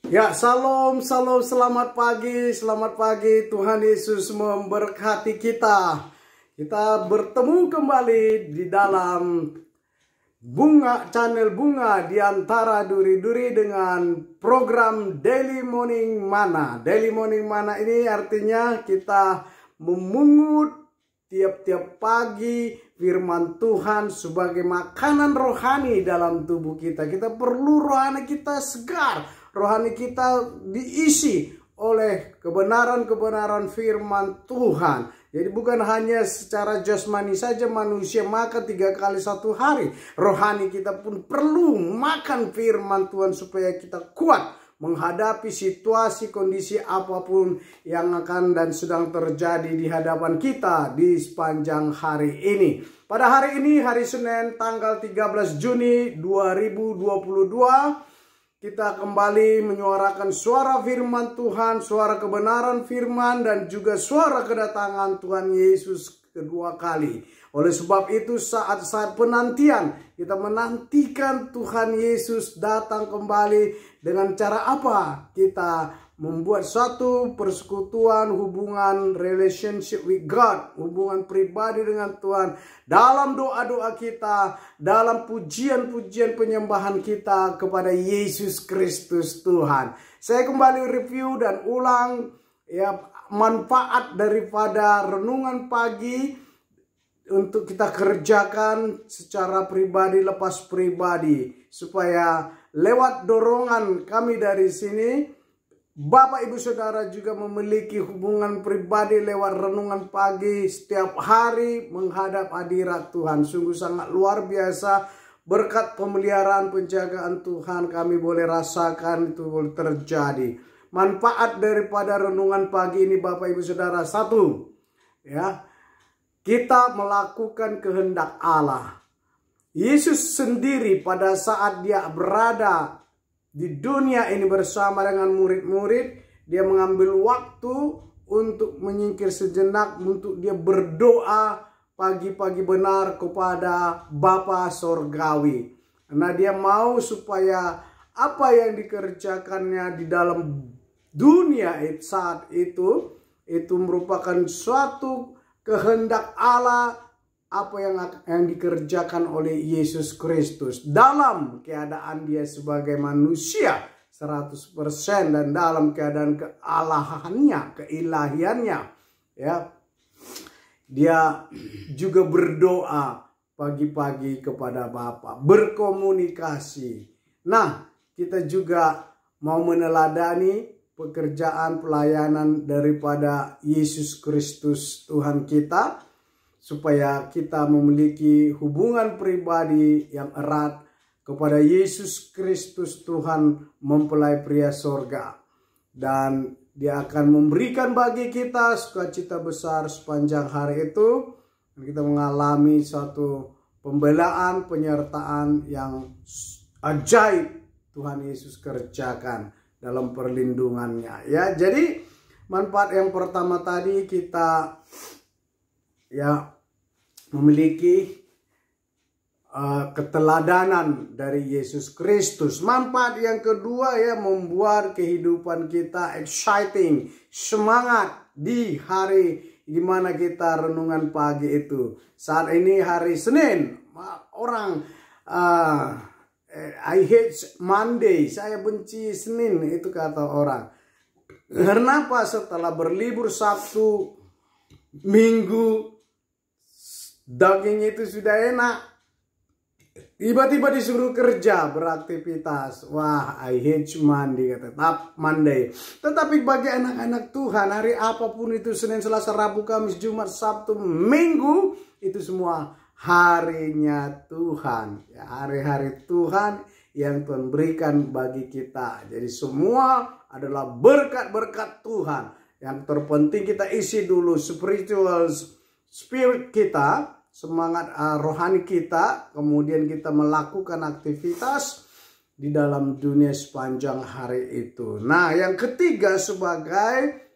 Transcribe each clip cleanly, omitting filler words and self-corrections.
Ya, salam, salam, selamat pagi, Tuhan Yesus memberkati kita. Kita bertemu kembali di dalam channel bunga di antara duri-duri dengan program Daily Morning Manna. Daily Morning Manna ini artinya kita memungut tiap-tiap pagi firman Tuhan sebagai makanan rohani dalam tubuh kita. Kita perlu rohani kita segar. Rohani kita diisi oleh kebenaran-kebenaran firman Tuhan. Jadi bukan hanya secara jasmani saja manusia makan 3 kali 1 hari. Rohani kita pun perlu makan firman Tuhan supaya kita kuat menghadapi situasi kondisi apapun yang akan dan sedang terjadi di hadapan kita di sepanjang hari ini. Pada hari ini, hari Senin tanggal 13 Juni 2022, kita kembali menyuarakan suara firman Tuhan, suara kebenaran firman, dan juga suara kedatangan Tuhan Yesus kedua kali. Oleh sebab itu saat-saat penantian, kita menantikan Tuhan Yesus datang kembali. Dengan cara apa? Kita membuat satu persekutuan, hubungan, relationship with God, hubungan pribadi dengan Tuhan, dalam doa-doa kita, dalam pujian-pujian penyembahan kita kepada Yesus Kristus Tuhan. Saya kembali review dan ulang ya manfaat daripada renungan pagi untuk kita kerjakan secara pribadi, lepas pribadi, supaya lewat dorongan kami dari sini, Bapak Ibu Saudara juga memiliki hubungan pribadi lewat renungan pagi setiap hari menghadap hadirat Tuhan. Sungguh sangat luar biasa. Berkat pemeliharaan penjagaan Tuhan kami boleh rasakan, itu boleh terjadi. Manfaat daripada renungan pagi ini Bapak Ibu Saudara, satu, ya, kita melakukan kehendak Allah. Yesus sendiri pada saat dia berada di dunia ini bersama dengan murid-murid, dia mengambil waktu untuk menyingkir sejenak, untuk dia berdoa pagi-pagi benar kepada Bapa Sorgawi. Karena dia mau supaya apa yang dikerjakannya di dalam dunia saat itu merupakan suatu kehendak Allah, apa yang dikerjakan oleh Yesus Kristus dalam keadaan dia sebagai manusia 100% dan dalam keadaan kealahannya, keilahiannya, ya. Dia juga berdoa pagi-pagi kepada Bapa, berkomunikasi. Nah, kita juga mau meneladani pekerjaan pelayanan daripada Yesus Kristus Tuhan kita, supaya kita memiliki hubungan pribadi yang erat kepada Yesus Kristus Tuhan mempelai pria sorga. Dan dia akan memberikan bagi kita sukacita besar sepanjang hari itu. Dan kita mengalami suatu pembelaan, penyertaan yang ajaib Tuhan Yesus kerjakan dalam perlindungannya. Ya, jadi manfaat yang pertama tadi kita ya memiliki keteladanan dari Yesus Kristus. Manfaat yang kedua ya membuat kehidupan kita exciting, semangat di hari di mana kita renungan pagi itu. Saat ini hari Senin, orang I hate Monday, saya benci Senin, itu kata orang. Kenapa? Setelah berlibur Sabtu, Minggu, daging itu sudah enak, tiba-tiba disuruh kerja, beraktivitas. Wah, I hate Monday, kata Monday. Tetapi bagi anak-anak Tuhan, hari apapun itu, Senin, Selasa, Rabu, Kamis, Jumat, Sabtu, Minggu, itu semua harinya Tuhan, ya, hari-hari Tuhan yang Tuhan berikan bagi kita. Jadi semua adalah berkat-berkat Tuhan. Yang terpenting kita isi dulu spiritual spirit kita, semangat rohani kita, kemudian kita melakukan aktivitas di dalam dunia sepanjang hari itu. Nah, yang ketiga sebagai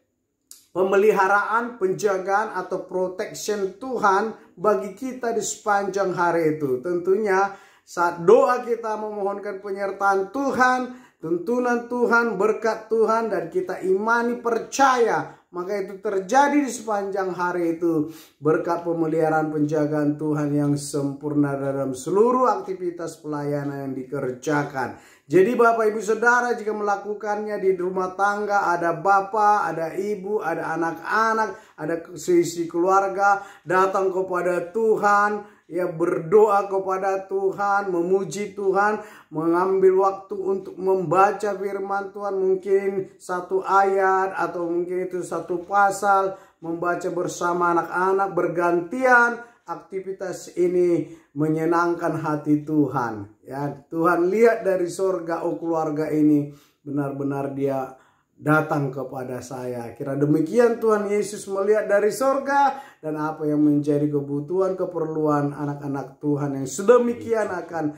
pemeliharaan, penjagaan atau protection Tuhan bagi kita di sepanjang hari itu. Tentunya saat doa kita memohonkan penyertaan Tuhan, tuntunan Tuhan, berkat Tuhan, dan kita imani, percaya, maka itu terjadi di sepanjang hari itu. Berkat pemeliharaan penjagaan Tuhan yang sempurna dalam seluruh aktivitas pelayanan yang dikerjakan. Jadi Bapak Ibu Saudara, jika melakukannya di rumah tangga, ada bapak, ada ibu, ada anak-anak, ada seisi keluarga, datang kepada Tuhan, ya, berdoa kepada Tuhan, memuji Tuhan, mengambil waktu untuk membaca firman Tuhan, mungkin satu ayat atau mungkin itu satu pasal, membaca bersama anak-anak bergantian. Aktivitas ini menyenangkan hati Tuhan. Ya, Tuhan lihat dari sorga, oh keluarga ini benar-benar dia datang kepada saya. Kira demikian Tuhan Yesus melihat dari sorga, dan apa yang menjadi kebutuhan, keperluan anak-anak Tuhan yang sedemikian akan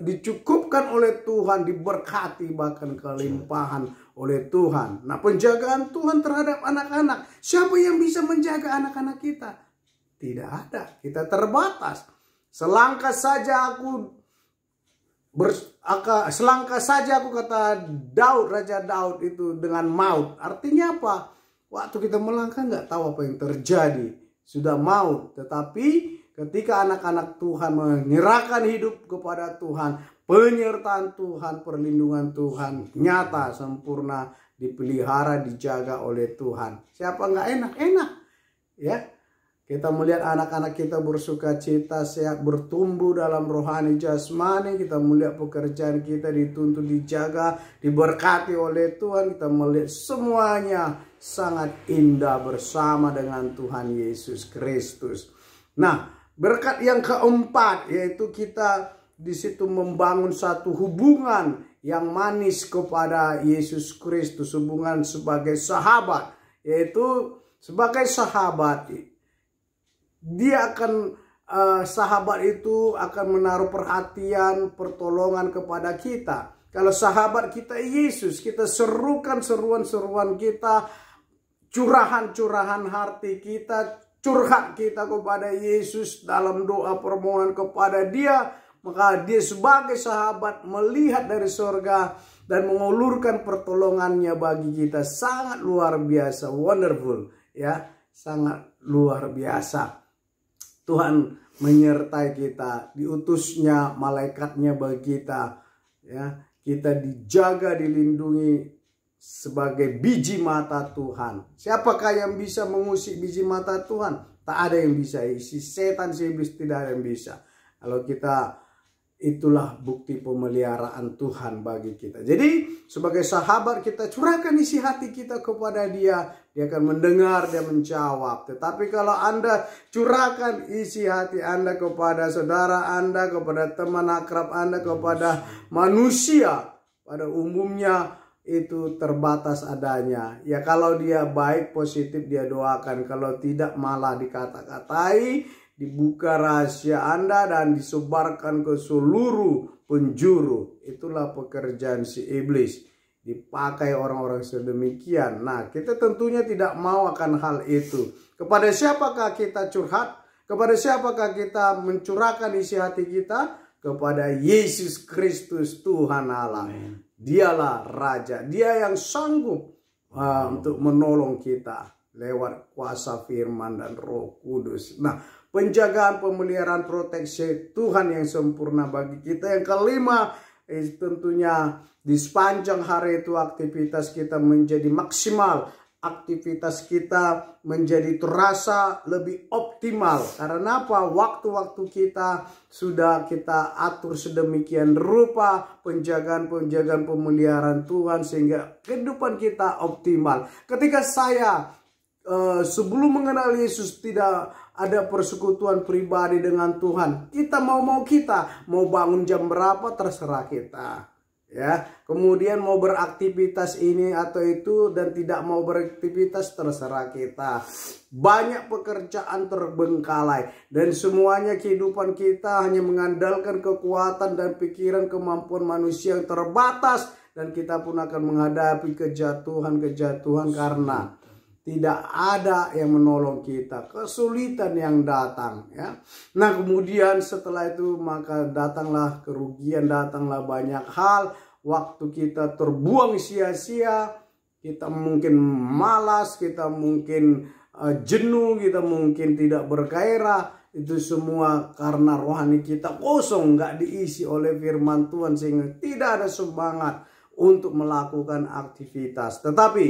dicukupkan oleh Tuhan, diberkati bahkan kelimpahan oleh Tuhan. Nah, penjagaan Tuhan terhadap anak-anak, siapa yang bisa menjaga anak-anak kita? Tidak ada, kita terbatas. Selangkah saja aku kata Daud, Raja Daud itu dengan maut. Artinya apa? Waktu kita melangkah nggak tahu apa yang terjadi. Sudah maut. Tetapi ketika anak-anak Tuhan menyerahkan hidup kepada Tuhan, penyertaan Tuhan, perlindungan Tuhan nyata, sempurna, dipelihara, dijaga oleh Tuhan. Siapa nggak enak? Enak. Ya. Kita melihat anak-anak kita bersuka cita, sehat, bertumbuh dalam rohani jasmani. Kita melihat pekerjaan kita dituntut, dijaga, diberkati oleh Tuhan. Kita melihat semuanya sangat indah bersama dengan Tuhan Yesus Kristus. Nah, berkat yang keempat yaitu kita di situ membangun satu hubungan yang manis kepada Yesus Kristus. Hubungan sebagai sahabat, yaitu sebagai sahabat. Dia akan sahabat itu akan menaruh perhatian, pertolongan kepada kita. Kalau sahabat kita Yesus, kita serukan seruan-seruan kita, curahan-curahan hati kita, curhat kita kepada Yesus dalam doa permohonan kepada Dia, maka Dia sebagai sahabat melihat dari sorga dan mengulurkan pertolongannya bagi kita. Sangat luar biasa, wonderful, ya, sangat luar biasa. Tuhan menyertai kita, diutusnya malaikatnya bagi kita, ya, kita dijaga, dilindungi sebagai biji mata Tuhan. Siapakah yang bisa mengusik biji mata Tuhan? Tak ada yang bisa. Si setan, si iblis, tidak ada yang bisa. Kalau kita, itulah bukti pemeliharaan Tuhan bagi kita. Jadi sebagai sahabat kita curahkan isi hati kita kepada Dia. Dia akan mendengar, Dia menjawab. Tetapi kalau Anda curahkan isi hati Anda kepada saudara Anda, kepada teman akrab Anda, kepada manusia, pada umumnya itu terbatas adanya. Ya, kalau dia baik, positif, dia doakan. Kalau tidak, malah dikata-katai, dibuka rahasia Anda dan disebarkan ke seluruh penjuru. Itulah pekerjaan si iblis. Dipakai orang-orang sedemikian. Nah, kita tentunya tidak mau akan hal itu. Kepada siapakah kita curhat? Kepada siapakah kita mencurahkan isi hati kita? Kepada Yesus Kristus Tuhan Allah. Dialah Raja. Dia yang sanggup untuk menolong kita lewat kuasa firman dan Roh Kudus. Nah, penjagaan, pemeliharaan, proteksi Tuhan yang sempurna bagi kita. Yang kelima, tentunya di sepanjang hari itu aktivitas kita menjadi maksimal. Aktivitas kita menjadi terasa lebih optimal. Karena apa? Waktu-waktu kita sudah kita atur sedemikian rupa, penjagaan pemeliharaan Tuhan, sehingga kehidupan kita optimal. Ketika saya sebelum mengenal Yesus tidak ada persekutuan pribadi dengan Tuhan, kita mau bangun jam berapa terserah kita, ya. Kemudian mau beraktivitas ini atau itu dan tidak mau beraktivitas terserah kita. Banyak pekerjaan terbengkalai dan semuanya kehidupan kita hanya mengandalkan kekuatan dan pikiran, kemampuan manusia yang terbatas, dan kita pun akan menghadapi kejatuhan karena tidak ada yang menolong kita, kesulitan yang datang, ya. Nah, kemudian setelah itu maka datanglah kerugian, datanglah banyak hal. waktu kita terbuang sia-sia, kita mungkin malas, kita mungkin jenuh, kita mungkin tidak bergairah. Itu semua karena rohani kita kosong, nggak diisi oleh firman Tuhan, sehingga tidak ada semangat untuk melakukan aktivitas. Tetapi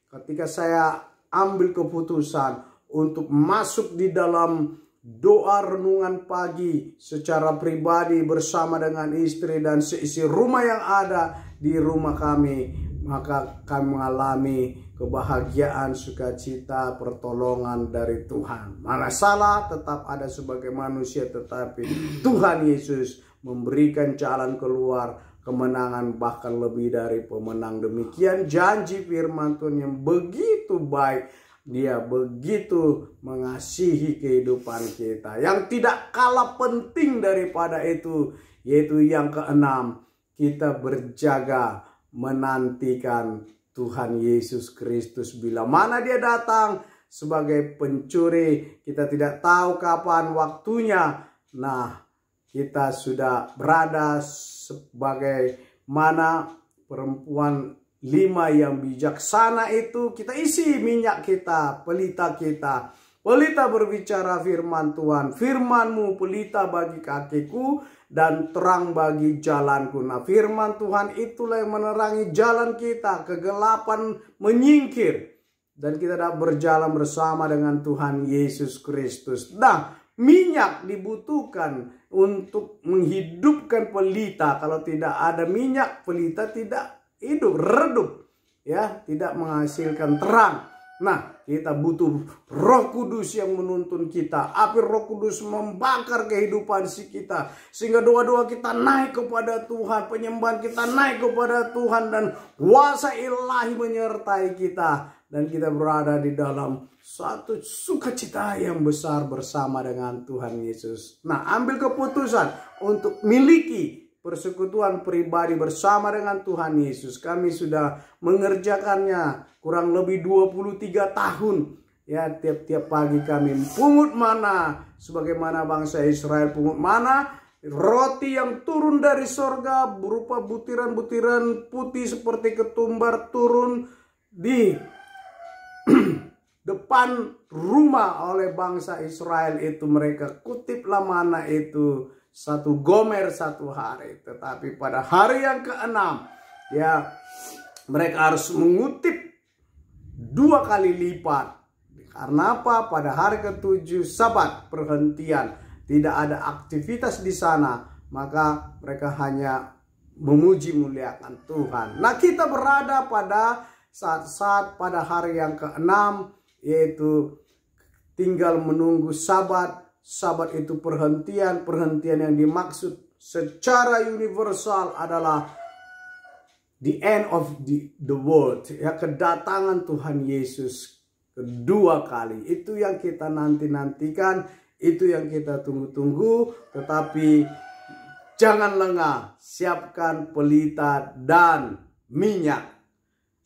ketika saya ambil keputusan untuk masuk di dalam doa renungan pagi secara pribadi bersama dengan istri dan seisi rumah yang ada di rumah kami, maka kami mengalami kebahagiaan, sukacita, pertolongan dari Tuhan. Mana salah tetap ada sebagai manusia, tetapi Tuhan Yesus memberikan jalan keluar, kemenangan, bahkan lebih dari pemenang. Demikian janji firman Tuhan yang begitu baik. Dia begitu mengasihi kehidupan kita. Yang tidak kalah penting daripada itu, yaitu yang keenam, kita berjaga menantikan Tuhan Yesus Kristus. Bila mana dia datang sebagai pencuri, kita tidak tahu kapan waktunya. Nah, kita sudah berada sebagai mana perempuan 5 yang bijaksana itu, kita isi minyak kita, pelita kita. Pelita berbicara firman Tuhan. Firman-Mu pelita bagi kakiku dan terang bagi jalanku. Nah, firman Tuhan itulah yang menerangi jalan kita. Kegelapan menyingkir. Dan kita dapat berjalan bersama dengan Tuhan Yesus Kristus. Nah, minyak dibutuhkan untuk menghidupkan pelita. Kalau tidak ada minyak, pelita tidak hidup, redup, ya, tidak menghasilkan terang. Nah, kita butuh Roh Kudus yang menuntun kita. Api Roh Kudus membakar kehidupan kita, sehingga doa-doa kita naik kepada Tuhan, penyembahan kita naik kepada Tuhan, dan kuasa ilahi menyertai kita, dan kita berada di dalam satu sukacita yang besar bersama dengan Tuhan Yesus. Nah, ambil keputusan untuk miliki persekutuan pribadi bersama dengan Tuhan Yesus. Kami sudah mengerjakannya kurang lebih 23 tahun. Ya, tiap-tiap pagi kami pungut mana, sebagaimana bangsa Israel pungut mana, roti yang turun dari sorga berupa butiran-butiran putih seperti ketumbar turun di depan rumah oleh bangsa Israel itu. Mereka kutiplah mana itu 1 gomer 1 hari. Tetapi pada hari yang ke-6, ya, mereka harus mengutip 2 kali lipat. Karena apa? Pada hari ke-7 Sabat, perhentian, tidak ada aktivitas di sana, maka mereka hanya memuji muliakan Tuhan. Nah, kita berada pada saat-saat pada hari yang ke-6, yaitu tinggal menunggu Sabat. Sabat itu perhentian yang dimaksud secara universal adalah the end of the world, ya, kedatangan Tuhan Yesus kedua kali. Itu yang kita nantikan, itu yang kita tunggu-tunggu. Tetapi jangan lengah, siapkan pelita dan minyak.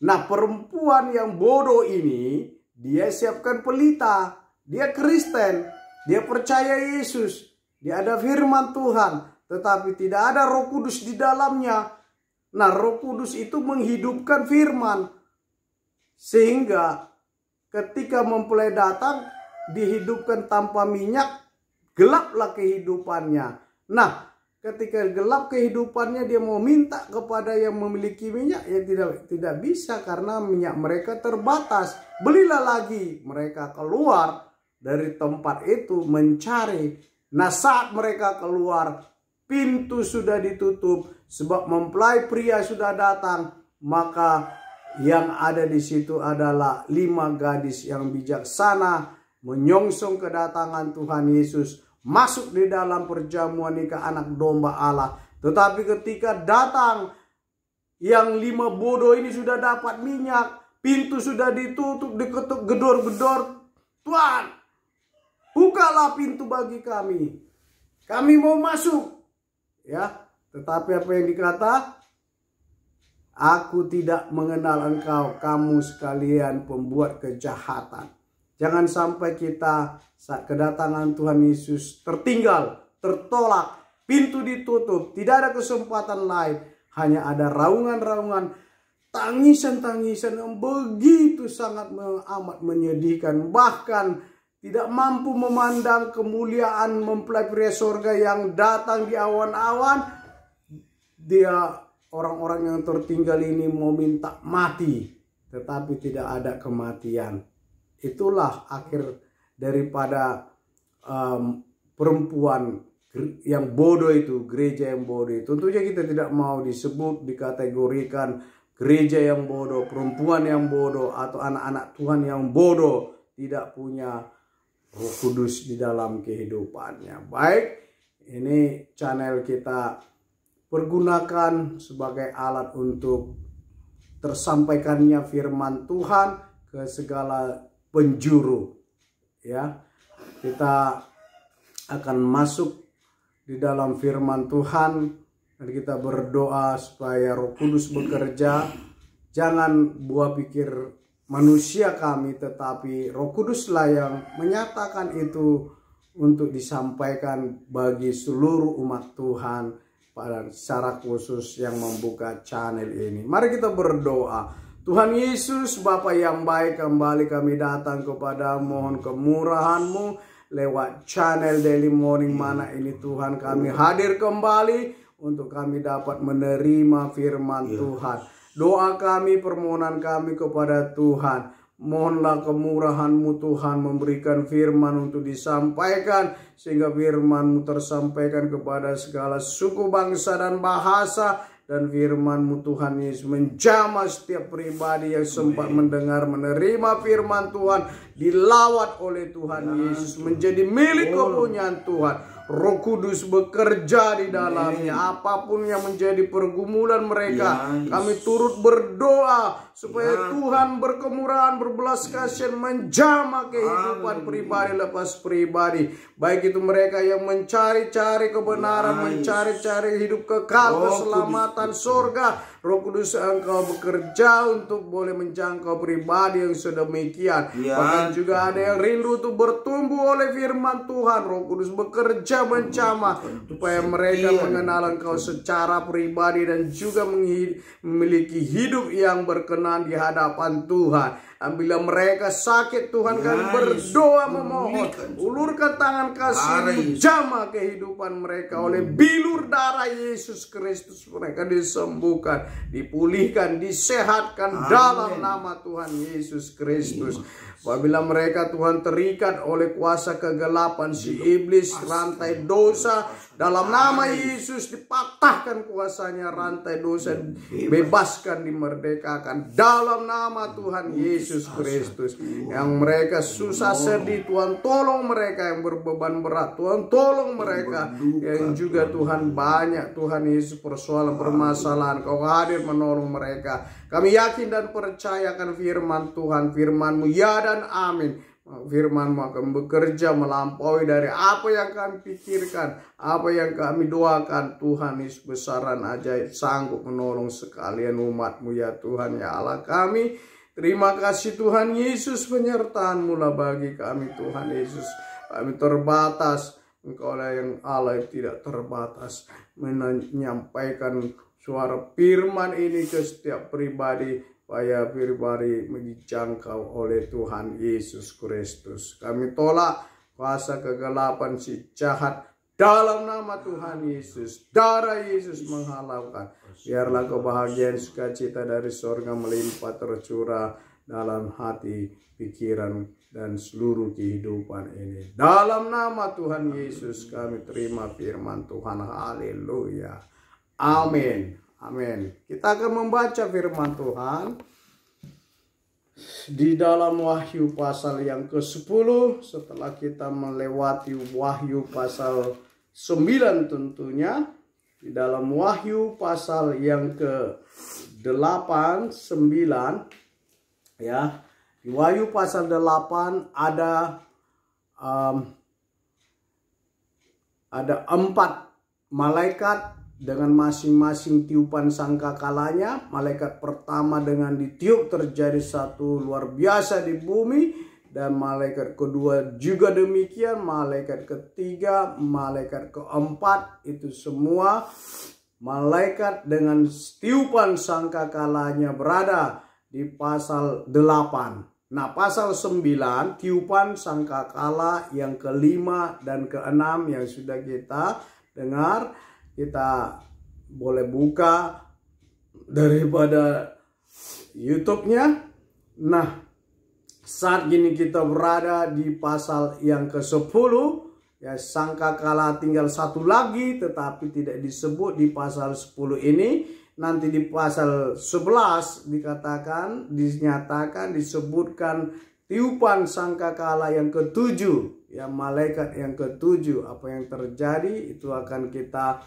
Nah, perempuan yang bodoh ini, dia siapkan pelita, dia Kristen. Dia percaya Yesus, dia ada firman Tuhan, tetapi tidak ada Roh Kudus di dalamnya. Nah, Roh Kudus itu menghidupkan firman, sehingga ketika mempelai datang, dihidupkan tanpa minyak, gelaplah kehidupannya. Nah, ketika gelap kehidupannya, dia mau minta kepada yang memiliki minyak, ya tidak bisa, karena minyak mereka terbatas. Belilah lagi. Mereka keluar dari tempat itu mencari. Nah, saat mereka keluar, pintu sudah ditutup sebab mempelai pria sudah datang. Maka yang ada di situ adalah 5 gadis yang bijaksana menyongsong kedatangan Tuhan Yesus masuk di dalam perjamuan nikah anak domba Allah. Tetapi ketika datang yang 5 bodoh ini sudah dapat minyak, pintu sudah ditutup, diketuk gedor-gedor, Tuhan, bukalah pintu bagi kami. Kami mau masuk. Ya, tetapi apa yang dikata? Aku tidak mengenal engkau, kamu sekalian pembuat kejahatan. Jangan sampai kita saat kedatangan Tuhan Yesus tertinggal, tertolak, pintu ditutup, tidak ada kesempatan lain. hanya ada raungan-raungan, tangisan-tangisan yang begitu sangat amat menyedihkan. Bahkan tidak mampu memandang kemuliaan mempelai pria sorga yang datang di awan-awan. Dia orang-orang yang tertinggal ini mau minta mati, tetapi tidak ada kematian. Itulah akhir daripada perempuan yang bodoh itu, gereja yang bodoh itu. Tentunya kita tidak mau disebut, dikategorikan gereja yang bodoh, perempuan yang bodoh, atau anak-anak Tuhan yang bodoh, tidak punya Roh Kudus di dalam kehidupannya. Baik, ini channel kita pergunakan sebagai alat untuk tersampaikannya firman Tuhan ke segala penjuru. Ya, kita akan masuk di dalam firman Tuhan dan kita berdoa supaya Roh Kudus bekerja. Jangan buah pikir manusia kami, tetapi Roh Kuduslah yang menyatakan itu untuk disampaikan bagi seluruh umat Tuhan pada secara khusus yang membuka channel ini. Mari kita berdoa. Tuhan Yesus, Bapa yang baik, kembali kami datang kepada mohon kemurahan-Mu lewat channel Daily Morning Manna ini. Tuhan, kami hadir kembali untuk kami dapat menerima firman Tuhan. Doa kami, permohonan kami kepada Tuhan, mohonlah kemurahan-Mu Tuhan, memberikan firman untuk disampaikan, sehingga firman-Mu tersampaikan kepada segala suku, bangsa, dan bahasa. Dan firman-Mu Tuhan Yesus menjamah setiap pribadi yang sempat mendengar, menerima firman Tuhan, dilawat oleh Tuhan Yesus, menjadi milik kepunyaan Tuhan. Roh Kudus bekerja di dalamnya. Apapun yang menjadi pergumulan mereka, kami turut berdoa supaya Tuhan berkemurahan, berbelas kasihan, menjamah kehidupan pribadi lepas pribadi. Baik itu mereka yang mencari-cari kebenaran, mencari-cari hidup kekal, keselamatan surga. Roh Kudus, Engkau bekerja untuk boleh menjangkau pribadi yang sedemikian. Bahkan juga ada yang rindu untuk bertumbuh oleh firman Tuhan. Roh Kudus bekerja menjamah supaya mereka mengenal Engkau secara pribadi dan juga memiliki hidup yang berkenan di hadapan Tuhan. Bila mereka sakit, Tuhan, kami berdoa memohon, ulurkan tangan kasih-Mu, jamah kehidupan mereka oleh bilur darah Yesus Kristus. Mereka disembuhkan, dipulihkan, disehatkan dalam nama Tuhan Yesus Kristus. Apabila mereka, Tuhan, terikat oleh kuasa kegelapan si iblis, rantai dosa, dalam nama Yesus dipatahkan kuasanya, rantai dosa bebaskan, dimerdekakan dalam nama Tuhan Yesus Kristus. Yang mereka susah sedih, Tuhan tolong mereka. Yang berbeban berat, Tuhan tolong mereka. Yang juga, Tuhan, banyak, Tuhan Yesus, persoalan permasalahan, Kau hadir menolong mereka. Kami yakin dan percayakan firman Tuhan, firman-Mu ya dan amin. Firman-Mu akan bekerja melampaui dari apa yang kami pikirkan, apa yang kami doakan. Tuhan Yesus besaran ajaib, sanggup menolong sekalian umat-Mu ya Tuhan ya Allah kami. Terima kasih Tuhan Yesus, penyertaan-Mu lah bagi kami Tuhan Yesus. Kami terbatas, Engkau lah yang Allah yang tidak terbatas, menyampaikan suara firman ini ke setiap pribadi, supaya pribadi dijangkau oleh Tuhan Yesus Kristus. Kami tolak kuasa kegelapan si jahat dalam nama Tuhan Yesus. Darah Yesus menghalaukan. Biarlah kebahagiaan sukacita dari sorga melimpah tercurah dalam hati, pikiran, dan seluruh kehidupan ini. Dalam nama Tuhan Yesus kami terima firman Tuhan. Haleluya. Amin. Amin. Kita akan membaca firman Tuhan di dalam Wahyu pasal yang ke-10. Setelah kita melewati Wahyu pasal 9 tentunya, di dalam Wahyu pasal yang ke-8, 9 ya. Di Wahyu pasal 8 ada 4 malaikat dengan masing-masing tiupan sangkakalanya. Malaikat pertama dengan ditiup terjadi satu luar biasa di bumi, dan malaikat kedua juga demikian, malaikat ketiga, malaikat keempat, itu semua malaikat dengan tiupan sangkakalanya berada di pasal 8. Nah, pasal 9 tiupan sangkakala yang kelima dan keenam yang sudah kita dengar. Kita boleh buka daripada YouTube-nya. Nah, saat ini kita berada di pasal yang ke-10. Ya, sangkakala tinggal satu lagi tetapi tidak disebut di pasal 10 ini. Nanti di pasal 11 dinyatakan disebutkan tiupan sangkakala yang ke-7. Ya, malaikat yang ke-7. Apa yang terjadi itu akan kita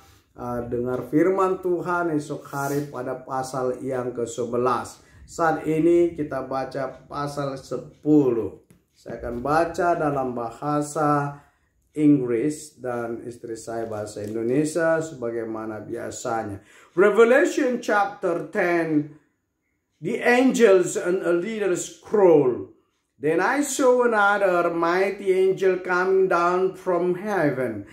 dengar firman Tuhan esok hari pada pasal yang ke-11. Saat ini kita baca pasal 10. Saya akan baca dalam bahasa Inggris dan istri saya bahasa Indonesia sebagaimana biasanya. Revelation chapter 10. The angels and a little scroll. Then I saw another mighty angel coming down from heaven.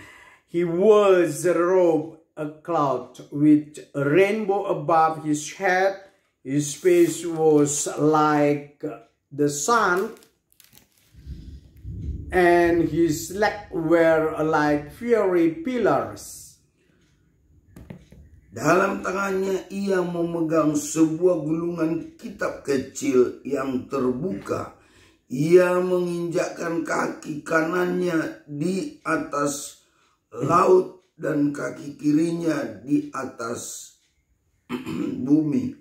He was robed a cloud with a rainbow above his head. His face was like the sun, and his legs were like fiery pillars. Dalam tangannya ia memegang sebuah gulungan kitab kecil yang terbuka. Ia menginjakkan kaki kanannya di atas laut dan kaki kirinya di atas bumi.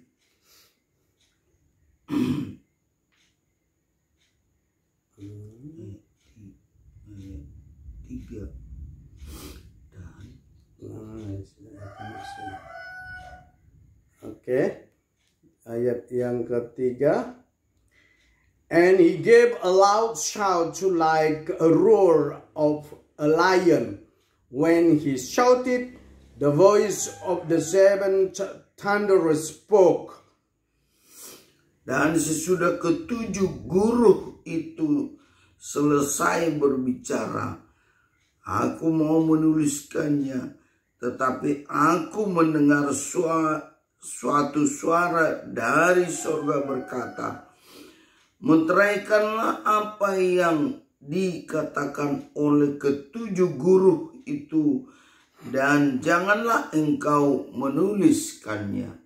Oke, ayat yang ketiga. And he gave a loud shout like a roar of a lion. When he shouted, the voice of the seven thunderers spoke. Dan sesudah ketujuh guru itu selesai berbicara, aku mau menuliskannya, tetapi aku mendengar suatu suara dari sorga berkata, meteraikanlah apa yang dikatakan oleh ketujuh guru itu, dan janganlah engkau menuliskannya.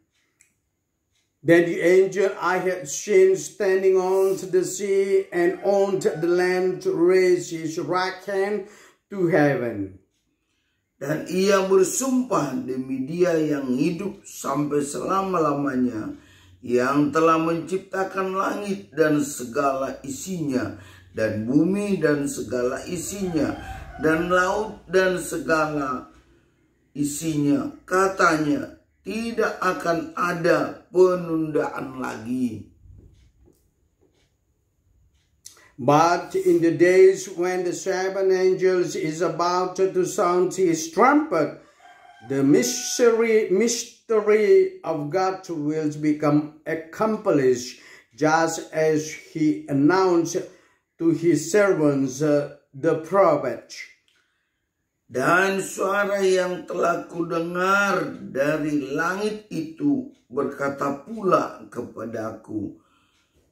Then the angel I had seen standing on the sea and on the land raised his right hand to heaven. Dan ia bersumpah demi Dia yang hidup sampai selama-lamanya, yang telah menciptakan langit dan segala isinya, dan bumi dan segala isinya, dan laut dan segala isinya. Katanya, tidak akan ada penundaan lagi. But in the days when the seven angels is about to sound his trumpet, the mystery of God will become accomplished, just as he announced to his servants the prophet. Dan suara yang telah kudengar dari langit itu berkata pula kepadaku,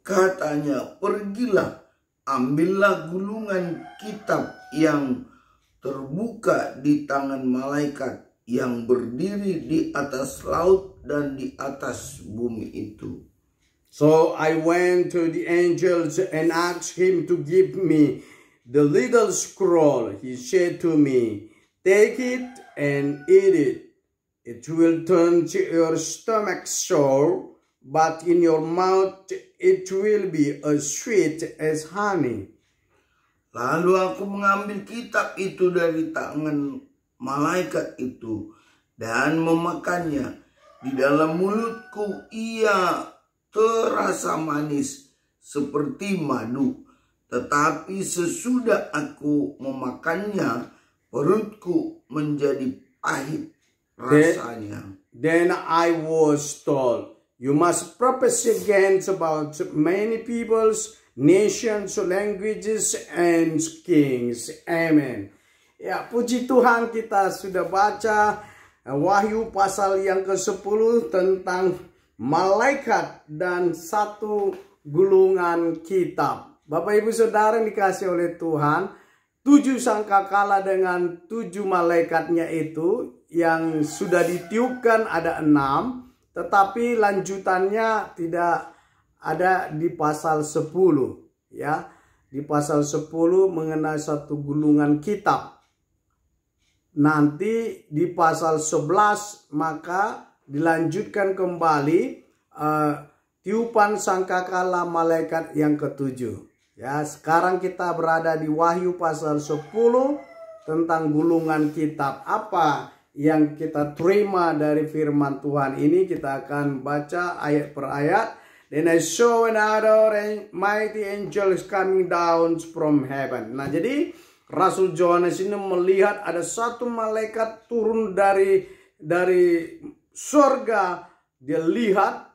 katanya, pergilah, ambillah gulungan kitab yang terbuka di tangan malaikat yang berdiri di atas laut dan di atas bumi itu. So I went to the angels and asked him to give me the little scroll. He said to me, take it and eat it. It will turn to your stomach sour, but in your mouth it will be as sweet as honey. Lalu aku mengambil kitab itu dari tangan malaikat itu dan memakannya. Di dalam mulutku ia terasa manis seperti madu. Tetapi sesudah aku memakannya, perutku menjadi pahit rasanya. Then I was told, you must prophesy against about many peoples, nations, languages, and kings. Amen. Ya, puji Tuhan, kita sudah baca Wahyu pasal yang ke-10 tentang malaikat dan satu gulungan kitab. Bapak Ibu Saudara yang dikasih oleh Tuhan, 7 sangkakala dengan 7 malaikatnya itu yang sudah ditiupkan ada 6, tetapi lanjutannya tidak ada di pasal 10 ya. Di pasal 10 mengenai satu gulungan kitab. Nanti di pasal 11 maka dilanjutkan kembali tiupan sangkakala malaikat yang ke-7. Ya, sekarang kita berada di Wahyu pasal 10 tentang gulungan kitab. Apa yang kita terima dari firman Tuhan ini, kita akan baca ayat per ayat. Then I saw another mighty angel coming down from heaven. Nah, jadi Rasul Yohanes ini melihat ada satu malaikat turun dari surga. Dia lihat,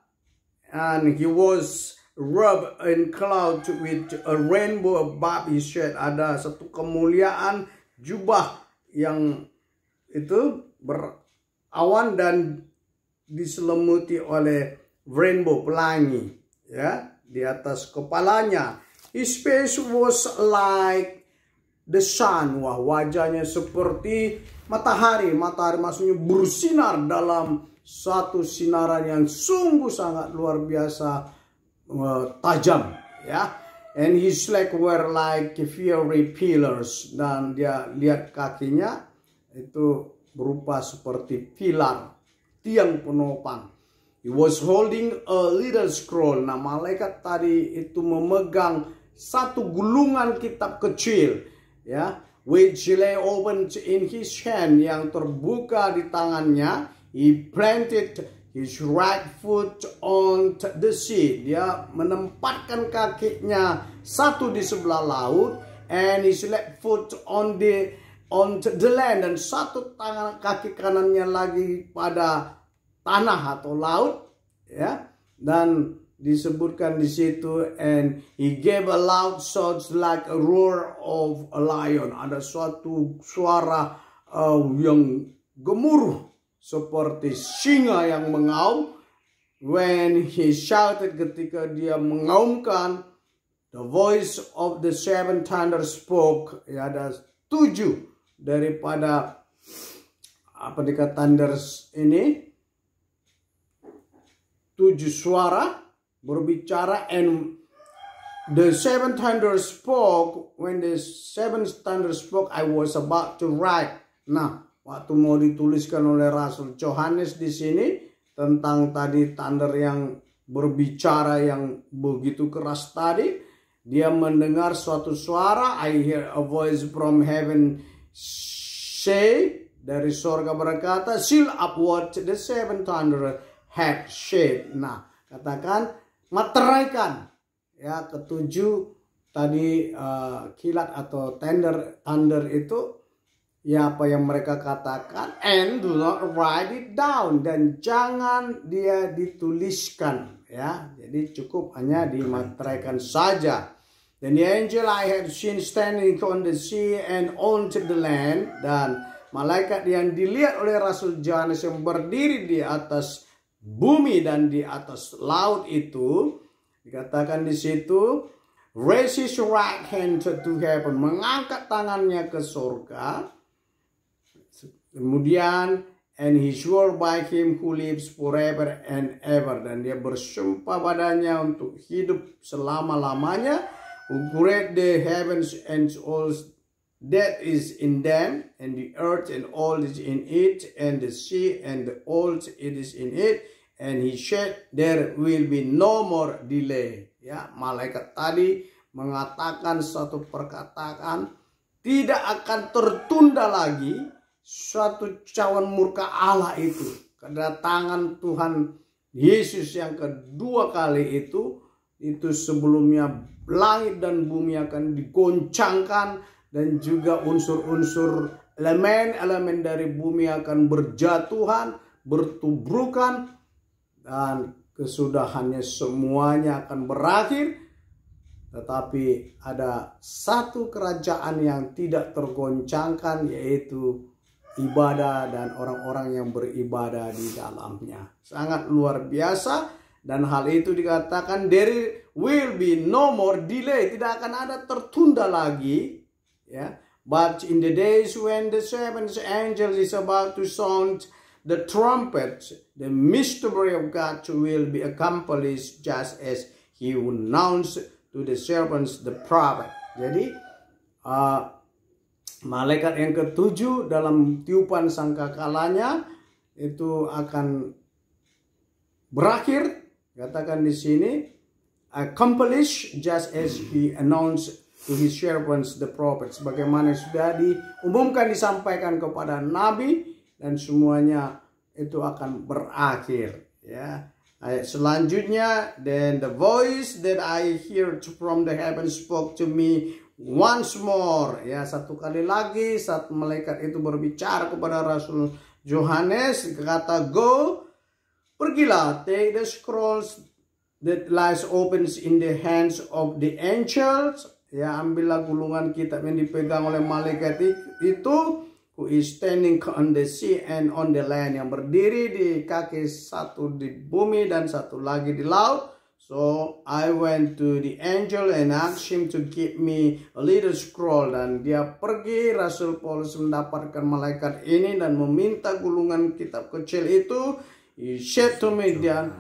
and he was robed in cloud with a rainbow above his head. Ada satu kemuliaan jubah yang itu berawan dan diselimuti oleh rainbow, pelangi ya di atas kepalanya. His face was like the sun. Wah, wajahnya seperti matahari. Matahari maksudnya bersinar dalam satu sinaran yang sungguh sangat luar biasa tajam ya. And his legs were like fiery pillars. Dan dia lihat kakinya itu berupa seperti pilar, tiang penopang. He was holding a little scroll. Nah, malaikat tadi itu memegang satu gulungan kitab kecil, ya, which lay open in his hand, yang terbuka di tangannya. He planted his right foot on the sea. Dia menempatkan kakinya satu di sebelah laut, and his left foot on the land, dan satu tangan kaki kanannya lagi pada tanah atau laut ya. Dan disebutkan di situ, and he gave a loud shout like a roar of a lion. Ada suatu suara yang gemuruh seperti singa yang mengaum. When he shouted, ketika dia mengaumkan, the voice of the seven thunder spoke. Ya, ada 7 daripada apa dikata thunders ini, 7 suara berbicara, and the seven thunder spoke. When the seven thunder spoke, I was about to write. Nah, waktu mau dituliskan oleh Rasul Yohanes di sini tentang tadi thunder yang berbicara yang begitu keras tadi, dia mendengar suatu suara. I hear a voice from heaven say, dari sorga berkata, seal up what the seven thunder had said. Nah, katakan materaikan ya, ke-7 tadi kilat atau thunder itu ya, apa yang mereka katakan, and do not write it down, dan jangan dia dituliskan ya. Jadi cukup hanya dimateraikan saja. Then the angel I had seen standing on the sea and on the land, dan malaikat yang dilihat oleh Rasul Yohanes yang berdiri di atas bumi dan di atas laut itu, dikatakan di situ, raise his right hand to heaven, mengangkat tangannya ke surga. Kemudian, and he swore by him who lives forever and ever, dan dia bersumpah padanya untuk hidup selama-lamanya, who created the heavens and all that is in them, and the earth and all is in it, and the sea and all it is in it, and he said there will be no more delay. Ya, malaikat tadi mengatakan satu perkataan, tidak akan tertunda lagi suatu cawan murka Allah itu, kedatangan Tuhan Yesus yang kedua kali itu sebelumnya langit dan bumi akan digoncangkan, dan juga unsur-unsur elemen-elemen dari bumi akan berjatuhan, bertubrukan, dan kesudahannya semuanya akan berakhir. Tetapi ada satu kerajaan yang tidak tergoncangkan, yaitu ibadah dan orang-orang yang beribadah di dalamnya. Sangat luar biasa, dan hal itu dikatakan there will be no more delay, tidak akan ada tertunda lagi, ya. But in the days when the seventh angel is about to sound the trumpet, the mystery of God will be accomplished just as he announced to the servants the prophet. Jadi malaikat yang ketujuh dalam tiupan sangkakalanya itu akan berakhir, katakan di sini, accomplish just as he announced to his servants the prophets, sebagaimana sudah diumumkan, disampaikan kepada nabi, dan semuanya itu akan berakhir, ya. Ayat selanjutnya, then the voice that I heard from the heavens spoke to me once more, ya, satu kali lagi saat malaikat itu berbicara kepada Rasul Yohanes, kata, go, pergilah, take the scrolls that lies opens in the hands of the angels, ya, ambillah gulungan kitab yang dipegang oleh malaikat itu, who is standing on the sea and on the land, yang berdiri di kaki, satu di bumi dan satu lagi di laut. So I went to the angel and asked him to give me a little scroll, dan dia pergi, Rasul Paulus mendapatkan malaikat ini dan meminta gulungan kitab kecil itu. He said to me, dia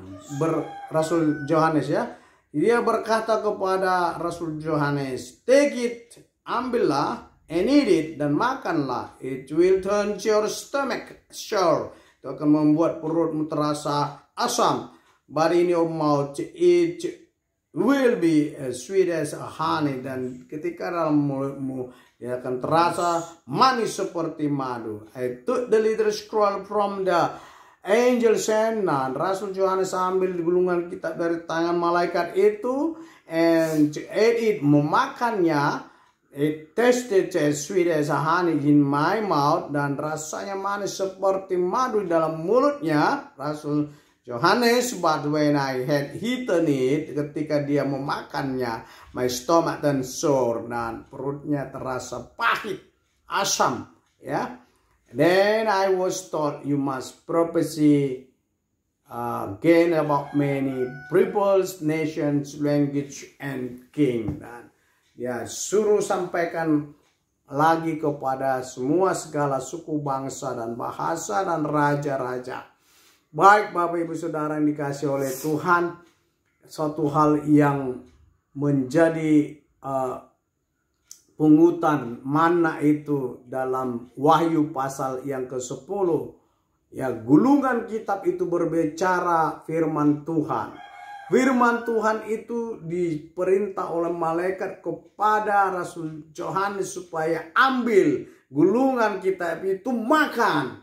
Rasul Yohanes, ya, dia berkata kepada Rasul Yohanes, take it, ambillah, and eat it, dan makanlah. It will turn your stomach sour. Itu akan membuat perutmu terasa asam. But in your mouth it will be as sweet as honey. Dan ketika dalam mulutmu, dia akan terasa manis seperti madu. I took the little scroll from the angel's hand. Nah, Rasul Yohanes ambil gulungan kitab dari tangan malaikat itu, and ate it, memakannya. It tasted as sweet as honey in my mouth, dan rasanya manis seperti madu dalam mulutnya Rasul Yohanes. But when I had eaten it, ketika dia memakannya, my stomach turned sour, dan perutnya terasa pahit, asam, ya. Then I was told, you must prophesy again about many peoples, nations, language, and king. Dan ya, suruh sampaikan lagi kepada semua segala suku, bangsa, dan bahasa, dan raja-raja. Baik Bapak Ibu Saudara yang dikasih oleh Tuhan, suatu hal yang menjadi pungutan mana itu dalam Wahyu pasal yang ke-10. Ya, gulungan kitab itu berbicara firman Tuhan. Firman Tuhan itu diperintah oleh malaikat kepada Rasul Yohanes supaya ambil gulungan kitab itu, makan.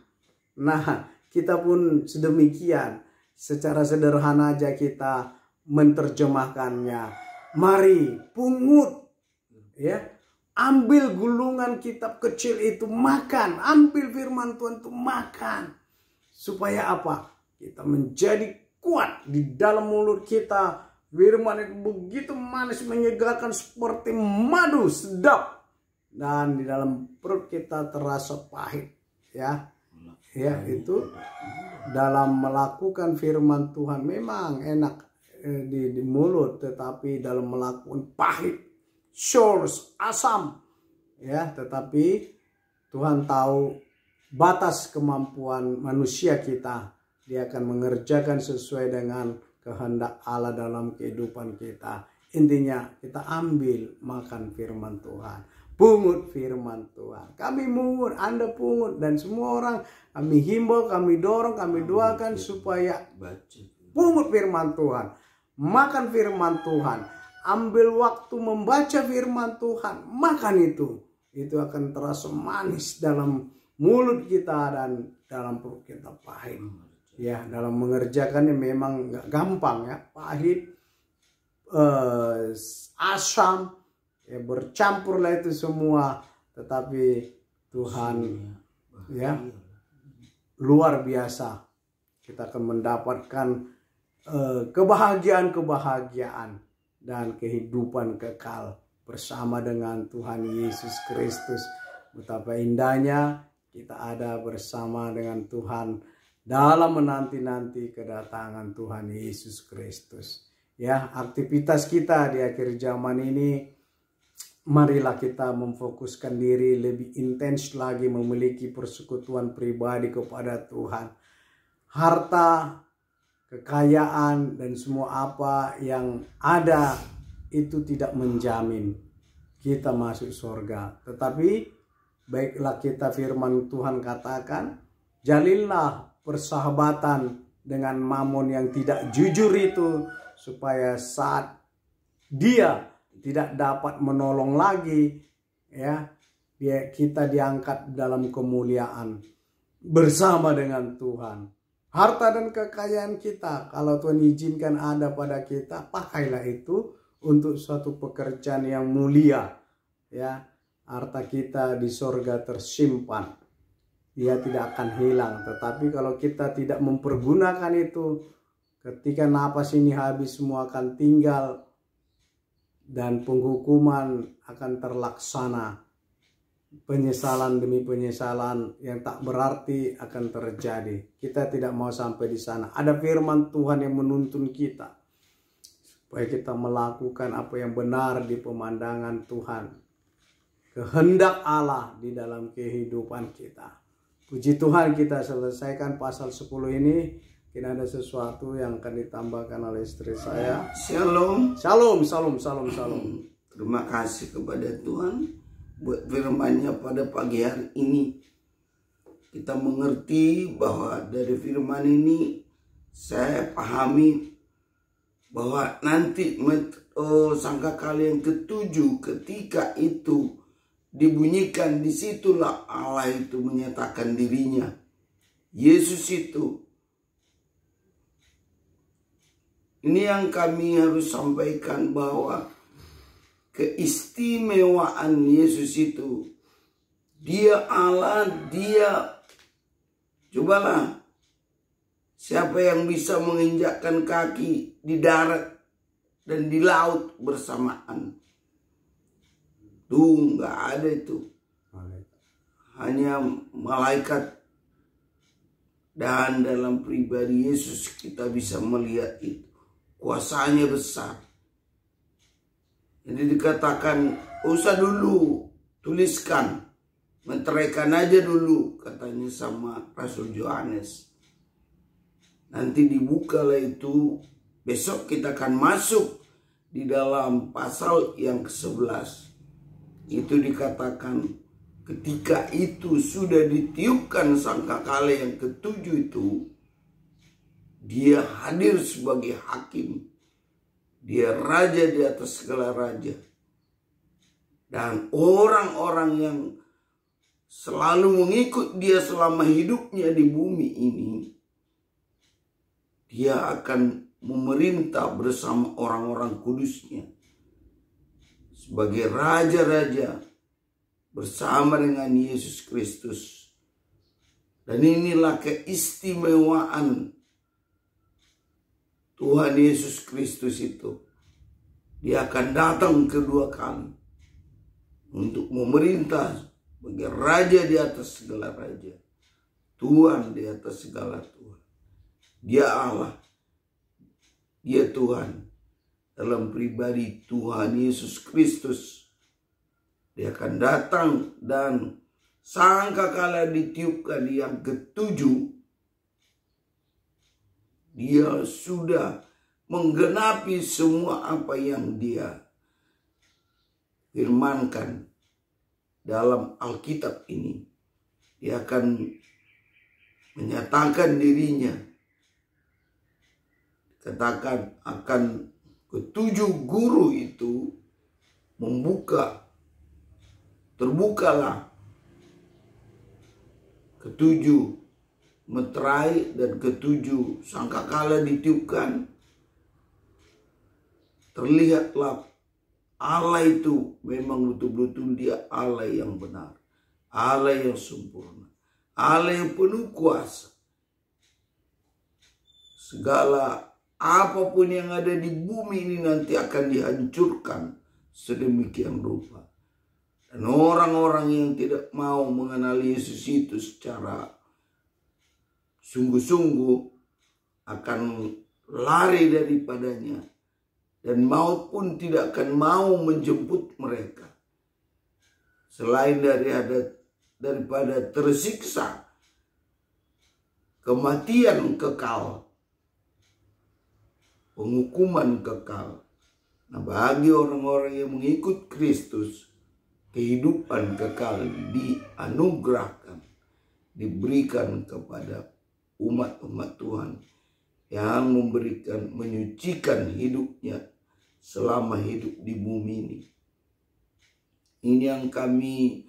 Nah, kita pun sedemikian. Secara sederhana aja kita menerjemahkannya. Mari pungut, ya. Ambil gulungan kitab kecil itu, makan. Ambil firman Tuhan itu, makan. Supaya apa? Kita menjadi kuat di dalam mulut kita. Firman itu begitu manis, menyegarkan seperti madu, sedap, dan di dalam perut kita terasa pahit, ya. Ya, itu dalam melakukan firman Tuhan memang enak di mulut, tetapi dalam melakukan pahit, sour, asam, ya. Tetapi Tuhan tahu batas kemampuan manusia kita. Dia akan mengerjakan sesuai dengan kehendak Allah dalam kehidupan kita. Intinya kita ambil, makan firman Tuhan. Pungut firman Tuhan. Kami mungut, Anda pungut, dan semua orang kami himbau, kami dorong, kami doakan supaya pungut firman Tuhan. Makan firman Tuhan. Ambil waktu membaca firman Tuhan. Makan itu. Itu akan terasa manis dalam mulut kita dan dalam perut kita pahit. Ya, dalam mengerjakannya memang nggak gampang, ya, pahit, asam, ya, bercampurlah itu semua. Tetapi Tuhan, ya, luar biasa. Kita akan mendapatkan kebahagiaan-kebahagiaan dan kehidupan kekal bersama dengan Tuhan Yesus Kristus. Betapa indahnya kita ada bersama dengan Tuhan dalam menanti-nanti kedatangan Tuhan Yesus Kristus. Ya, aktivitas kita di akhir zaman ini, marilah kita memfokuskan diri lebih intens lagi memiliki persekutuan pribadi kepada Tuhan. Harta, kekayaan, dan semua apa yang ada itu tidak menjamin kita masuk surga. Tetapi baiklah kita firman Tuhan katakan, jalinlah persahabatan dengan mamon yang tidak jujur itu, supaya saat dia tidak dapat menolong lagi, ya, kita diangkat dalam kemuliaan bersama dengan Tuhan. Harta dan kekayaan kita, kalau Tuhan izinkan ada pada kita, pakailah itu untuk suatu pekerjaan yang mulia, ya. Harta kita di sorga tersimpan, dia tidak akan hilang. Tetapi kalau kita tidak mempergunakan itu, ketika napas ini habis, semua akan tinggal dan penghukuman akan terlaksana. Penyesalan demi penyesalan yang tak berarti akan terjadi. Kita tidak mau sampai di sana. Ada firman Tuhan yang menuntun kita supaya kita melakukan apa yang benar di pemandangan Tuhan, kehendak Allah di dalam kehidupan kita. Puji Tuhan, kita selesaikan pasal 10 ini. Mungkin ada sesuatu yang akan ditambahkan oleh istri saya. Shalom. Shalom, shalom, shalom, shalom. Terima kasih kepada Tuhan buat firman-Nya pada pagi hari ini. Kita mengerti bahwa dari firman ini saya pahami bahwa nanti sangkakala yang ketujuh, ketika itu dibunyikan, disitulah Allah itu menyatakan dirinya. Yesus itu. Ini yang kami harus sampaikan, bahwa keistimewaan Yesus itu. Dia Allah, dia. Cobalah, siapa yang bisa menginjakkan kaki di darat dan di laut bersamaan? Tuh, nggak ada itu. Hanya malaikat. Dan dalam pribadi Yesus kita bisa melihat itu. Kuasanya besar. Jadi dikatakan, usah dulu tuliskan. Meteraikan aja dulu, katanya sama Rasul Yohanes. Nanti dibukalah itu. Besok kita akan masuk di dalam pasal yang ke-11. Itu dikatakan ketika itu sudah ditiupkan sangkakala yang ketujuh itu, dia hadir sebagai hakim. Dia raja di atas segala raja. Dan orang-orang yang selalu mengikut dia selama hidupnya di bumi ini, dia akan memerintah bersama orang-orang kudusnya sebagai raja-raja bersama dengan Yesus Kristus. Dan inilah keistimewaan Tuhan Yesus Kristus itu. Dia akan datang kedua kali untuk memerintah sebagai raja di atas segala raja, Tuhan di atas segala Tuhan. Dia Allah, dia Tuhan. Dalam pribadi Tuhan Yesus Kristus, dia akan datang, dan sangkakala ditiupkan yang ketujuh, dia sudah menggenapi semua apa yang dia firmankan dalam Alkitab ini. Dia akan menyatakan dirinya, katakan akan ketujuh guru itu terbukalah ketujuh meterai dan ketujuh sangkakala ditiupkan. Terlihatlah Allah itu memang betul-betul dia Allah yang benar, Allah yang sempurna, Allah yang penuh kuasa. Segala apapun yang ada di bumi ini nanti akan dihancurkan sedemikian rupa. Dan orang-orang yang tidak mau mengenal Yesus itu secara sungguh-sungguh akan lari daripadanya. Dan maut pun tidak akan mau menjemput mereka. Selain daripada tersiksa, kematian kekal, penghukuman kekal. Nah, bagi orang-orang yang mengikut Kristus, kehidupan kekal dianugerahkan, diberikan kepada umat-umat Tuhan yang menyucikan hidupnya selama hidup di bumi ini. Ini yang kami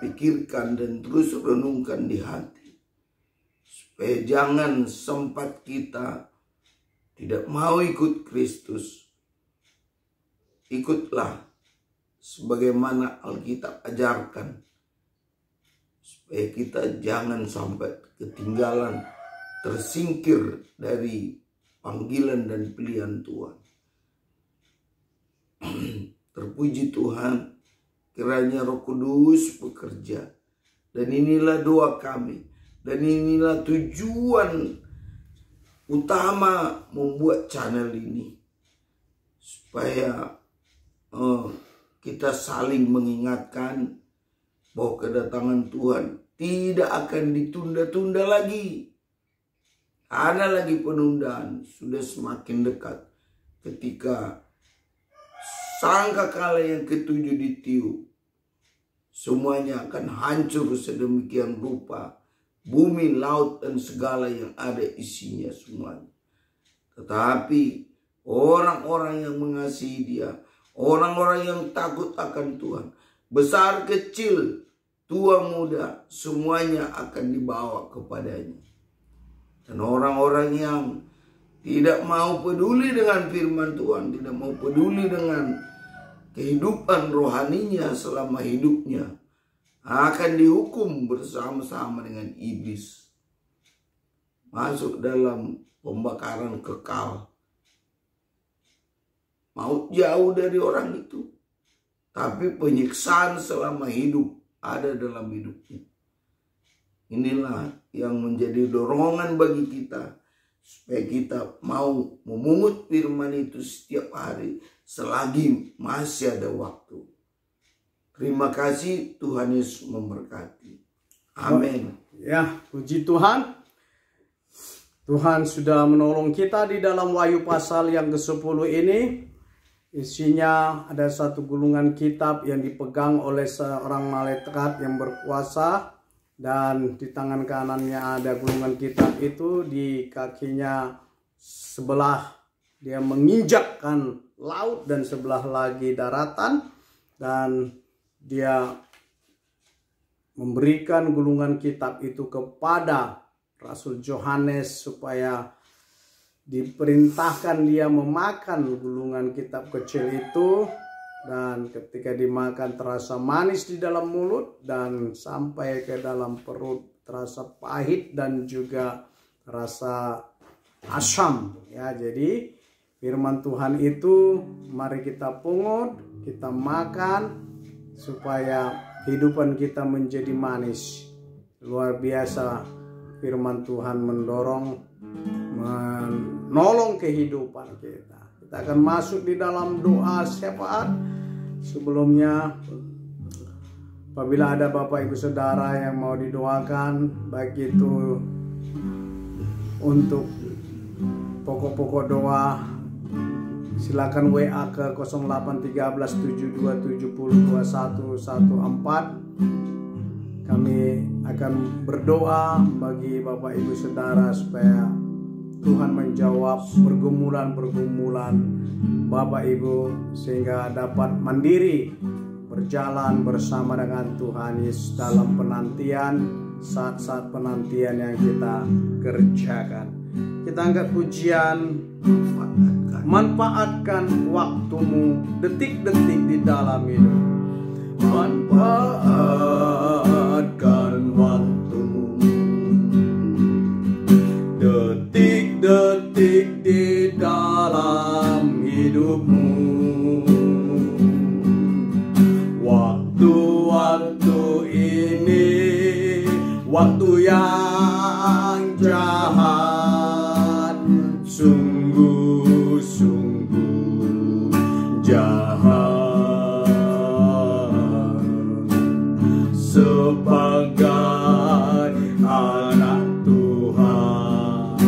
pikirkan dan terus renungkan di hati. Supaya jangan sempat kita tidak mau ikut Kristus. Ikutlah sebagaimana Alkitab ajarkan. Supaya kita jangan sampai ketinggalan, tersingkir dari panggilan dan pilihan Tuhan. Terpuji Tuhan, kiranya Roh Kudus bekerja. Dan inilah doa kami. Dan inilah tujuan utama membuat channel ini. Supaya kita saling mengingatkan bahwa kedatangan Tuhan tidak akan ditunda-tunda lagi. Ada lagi penundaan, sudah semakin dekat. Ketika sangkakala yang ketujuh ditiup, semuanya akan hancur sedemikian rupa. Bumi, laut, dan segala yang ada isinya semuanya. Tetapi orang-orang yang mengasihi Dia, orang-orang yang takut akan Tuhan, besar kecil, tua muda, semuanya akan dibawa kepadanya. Dan orang-orang yang tidak mau peduli dengan firman Tuhan, tidak mau peduli dengan kehidupan rohaninya selama hidupnya, akan dihukum bersama-sama dengan iblis. Masuk dalam pembakaran kekal. Maut jauh dari orang itu. Tapi penyiksaan selama hidup ada dalam hidupnya. Inilah yang menjadi dorongan bagi kita. Supaya kita mau memungut firman itu setiap hari. Selagi masih ada waktu. Terima kasih, Tuhan Yesus memberkati. Amin. Ya, puji Tuhan. Tuhan sudah menolong kita di dalam Wahyu pasal yang ke-10 ini. Isinya ada satu gulungan kitab yang dipegang oleh seorang malaikat yang berkuasa. Dan di tangan kanannya ada gulungan kitab itu. Di kakinya sebelah dia menginjakkan laut dan sebelah lagi daratan. Dan dia memberikan gulungan kitab itu kepada Rasul Yohanes supaya diperintahkan dia memakan gulungan kitab kecil itu. Dan ketika dimakan terasa manis di dalam mulut dan sampai ke dalam perut terasa pahit dan juga terasa asam. Ya, jadi firman Tuhan itu mari kita pungut, kita makan, supaya kehidupan kita menjadi manis. Luar biasa firman Tuhan menolong kehidupan kita. Kita akan masuk di dalam doa syafaat. Sebelumnya, apabila ada Bapak Ibu Saudara yang mau didoakan, baik itu untuk pokok-pokok doa, silakan WA ke 0813702114. Kami akan berdoa bagi Bapak Ibu Saudara supaya Tuhan menjawab pergumulan-pergumulan Bapak Ibu sehingga dapat mandiri berjalan bersama dengan Tuhan Yesus dalam penantian, saat-saat penantian yang kita kerjakan. Kita angkat pujian, manfaatkan waktumu, detik-detik di dalam hidup. Manfaatkan waktumu, detik-detik di dalam hidupmu. yang jahat, sungguh-sungguh jahat. Sebagai anak Tuhan,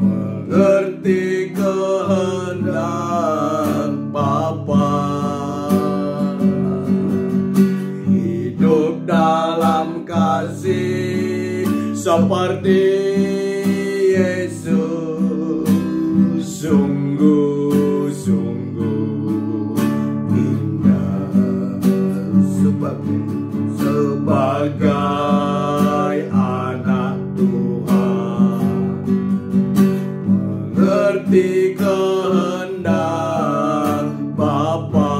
mengerti kehendak Bapa, hidup dalam kasih seperti Yesus, sungguh-sungguh indah. Sebagai anak Tuhan, mengerti kehendak Bapa,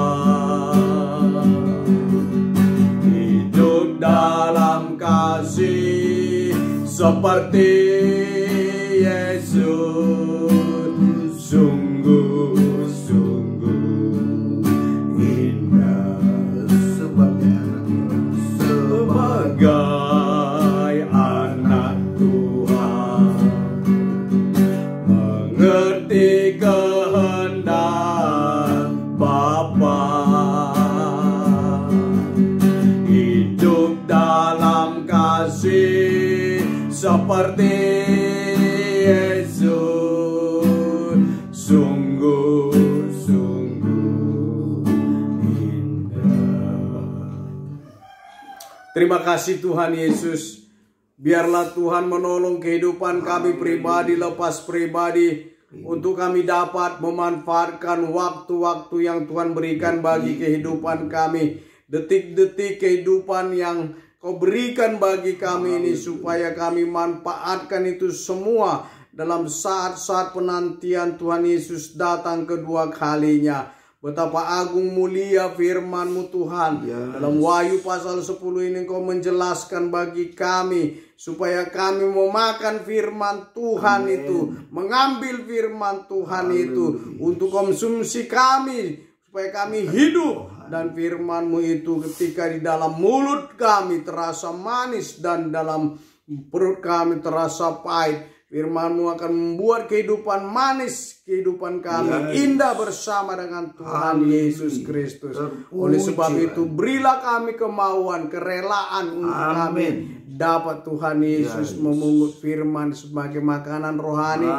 hidup dalam kasih seperti Yesus, sungguh-sungguh indah. Sebagai anak Tuhan, mengerti kehendak Bapa, hidup dalam kasih seperti Yesus, sungguh-sungguh indah. Terima kasih Tuhan Yesus. Biarlah Tuhan menolong kehidupan kami pribadi lepas pribadi, untuk kami dapat memanfaatkan waktu-waktu yang Tuhan berikan bagi kehidupan kami. Detik-detik kehidupan yang Kau berikan bagi kami ini, supaya kami manfaatkan itu semua dalam saat-saat penantian Tuhan Yesus datang kedua kalinya. Betapa agung mulia firman-Mu Tuhan. Dalam Wahyu pasal 10 ini Kau menjelaskan bagi kami, supaya kami memakan firman Tuhan itu, mengambil firman Tuhan itu untuk konsumsi kami, supaya kami hidup. Dan firman-Mu itu ketika di dalam mulut kami terasa manis dan dalam perut kami terasa pahit, firman-Mu akan membuat kehidupan manis, kehidupan kami indah bersama dengan Tuhan Yesus Kristus. Oleh sebab itu berilah kami kemauan, kerelaan untuk kami dapat Tuhan Yesus memungut firman sebagai makanan rohani.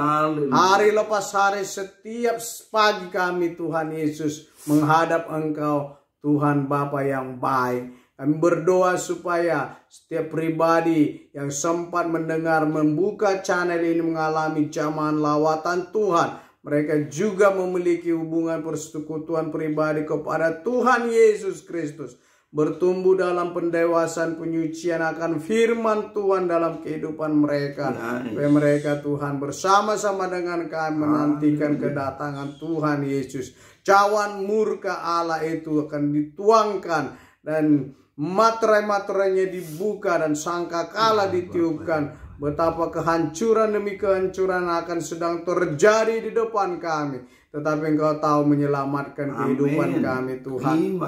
Hari lepas hari, setiap pagi kami Tuhan Yesus menghadap Engkau, Tuhan Bapa yang baik. Kami berdoa supaya setiap pribadi yang sempat mendengar, membuka channel ini, mengalami jamahan lawatan Tuhan, mereka juga memiliki hubungan persekutuan pribadi kepada Tuhan Yesus Kristus, bertumbuh dalam pendewasaan penyucian akan firman Tuhan dalam kehidupan mereka. Supaya mereka Tuhan bersama-sama dengan kami menantikan kedatangan Tuhan Yesus. Cawan murka Allah itu akan dituangkan dan materai-materainya dibuka dan sangkakala ditiupkan. Betapa kehancuran demi kehancuran akan sedang terjadi di depan kami, tetapi Engkau tahu menyelamatkan kehidupan kami Tuhan.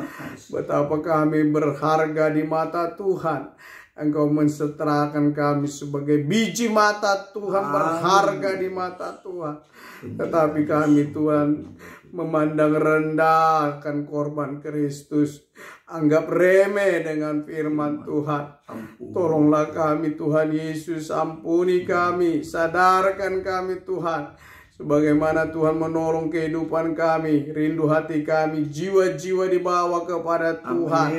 Betapa kami berharga di mata Tuhan. Engkau mensetarakan kami sebagai biji mata Tuhan, berharga di mata Tuhan. Tetapi kami Tuhan memandang rendah akan korban Kristus, anggap remeh dengan firman Tuhan. Tolonglah kami Tuhan Yesus, ampuni kami, sadarkan kami Tuhan, sebagaimana Tuhan menolong kehidupan kami, rindu hati kami, jiwa-jiwa dibawa kepada Tuhan.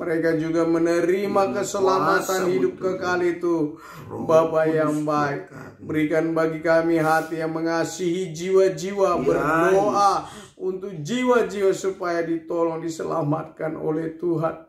Mereka juga menerima keselamatan hidup kekal itu. Bapa yang baik, berikan bagi kami hati yang mengasihi jiwa-jiwa, berdoa untuk jiwa-jiwa supaya ditolong, diselamatkan oleh Tuhan.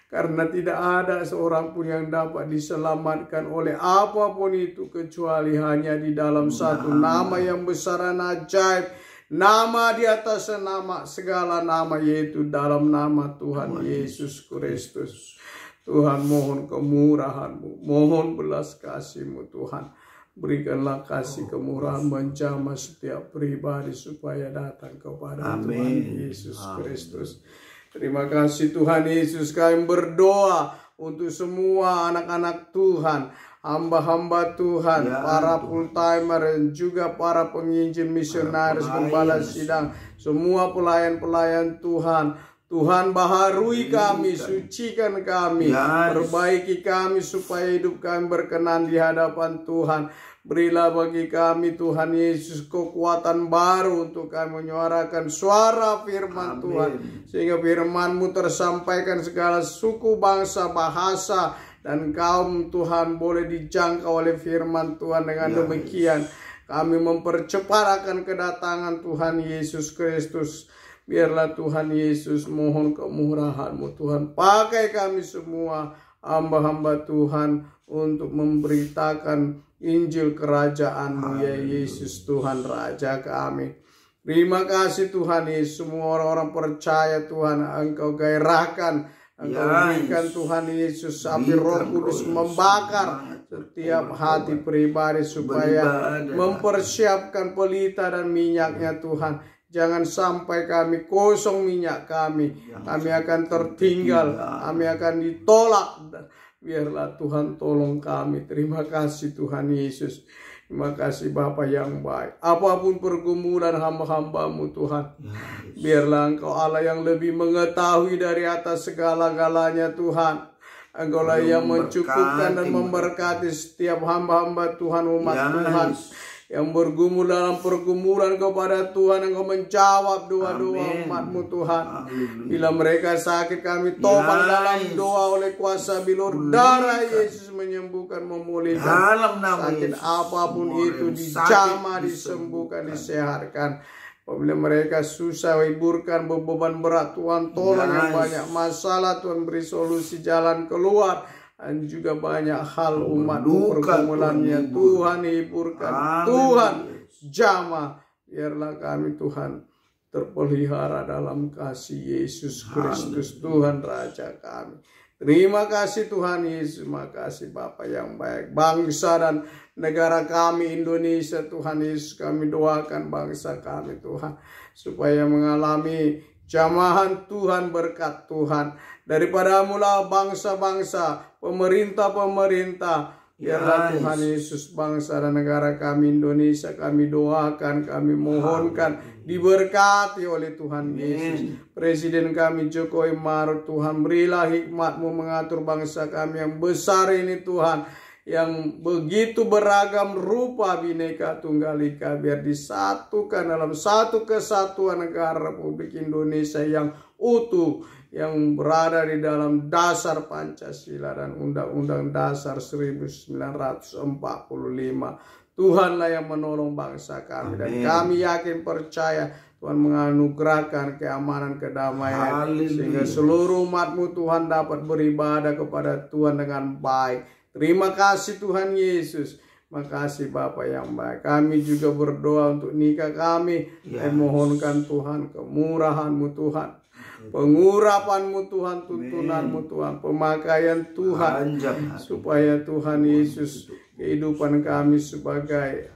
Karena tidak ada seorang pun yang dapat diselamatkan oleh apapun itu, kecuali hanya di dalam satu nama yang besar dan ajaib, nama di atas nama segala nama, yaitu dalam nama Tuhan Yesus Kristus. Tuhan, mohon kemurahan-Mu, mohon belas kasih-Mu Tuhan. Berikanlah kasih kemurahan menjamah setiap pribadi supaya datang kepada Tuhan Yesus Kristus. Terima kasih Tuhan Yesus, kami berdoa untuk semua anak-anak Tuhan, hamba-hamba Tuhan, Ya, para Tuhan. full timer dan juga para penginjil misionaris, gembala sidang, semua pelayan-pelayan Tuhan. Tuhan baharui kami, sucikan kami, Yes. perbaiki kami supaya hidup kami berkenan di hadapan Tuhan. Berilah bagi kami Tuhan Yesus kekuatan baru untuk kami menyuarakan suara firman Amin. Tuhan. Sehingga firman-Mu tersampaikan segala suku, bangsa, bahasa, dan kaum Tuhan boleh dijangkau oleh firman Tuhan. Dengan Yes. demikian kami mempercepat akan kedatangan Tuhan Yesus Kristus. Biarlah Tuhan Yesus, mohon kemurahan-Mu Tuhan. Pakai kami semua hamba-hamba Tuhan untuk memberitakan Injil kerajaan-Mu, ya Yesus Tuhan Raja kami. Terima kasih Tuhan Yesus. Semua orang-orang percaya Tuhan, Engkau gairahkan, Engkau berikan Tuhan Yesus api Roh Kudus membakar setiap hati pribadi supaya mempersiapkan pelita dan minyaknya Tuhan. Jangan sampai kami kosong minyak kami. Kami akan tertinggal. Kami akan ditolak. Biarlah Tuhan tolong kami. Terima kasih Tuhan Yesus. Terima kasih Bapa yang baik. Apapun pergumulan hamba-hamba-Mu Tuhan. Biarlah Engkau Allah yang lebih mengetahui dari atas segala-galanya Tuhan. Engkau lah yang mencukupkan dan memberkati setiap hamba-hamba Tuhan, umat Tuhan yang bergumul dalam pergumulan kepada Tuhan. Engkau menjawab doa-doa umat-Mu Tuhan. Bila mereka sakit, kami topang dalam doa oleh kuasa bilur darah Yesus menyembuhkan, memulihkan. Sakit apapun itu dijamah, disembuhkan, disehatkan. Apabila mereka susah, hiburkan beban berat Tuhan, tolong yang banyak masalah Tuhan, beri solusi jalan keluar. Dan juga banyak hal umat pergumulannya Tuhan hiburkan. Tuhan jamah. Biarlah kami Tuhan terpelihara dalam kasih Yesus Kristus Tuhan Raja kami. Terima kasih Tuhan Yesus. Terima kasih Bapa yang baik. Bangsa dan negara kami Indonesia Tuhan Yesus, kami doakan bangsa kami Tuhan supaya mengalami jamahan Tuhan, berkat Tuhan. Daripada mula bangsa-bangsa, pemerintah-pemerintah, biarlah Tuhan Yesus bangsa dan negara kami Indonesia, kami doakan, kami mohonkan, diberkati oleh Tuhan Yesus. Presiden kami Jokowi Maruf, Tuhan berilah hikmat-Mu mengatur bangsa kami yang besar ini Tuhan, yang begitu beragam rupa, bineka tunggal ika, biar disatukan dalam satu kesatuan negara Republik Indonesia yang utuh, yang berada di dalam dasar Pancasila dan Undang-Undang Dasar 1945. Tuhanlah yang menolong bangsa kami. Dan kami yakin percaya Tuhan menganugerahkan keamanan, kedamaian, sehingga seluruh umat-Mu Tuhan dapat beribadah kepada Tuhan dengan baik. Terima kasih Tuhan Yesus. Terima kasih Bapa yang baik. Kami juga berdoa untuk nikah kami. Dan mohonkan Tuhan kemurahan-Mu Tuhan, pengurapan-Mu Tuhan, tuntunan-Mu Tuhan, pemakaian Tuhan, supaya Tuhan Yesus kehidupan kami sebagai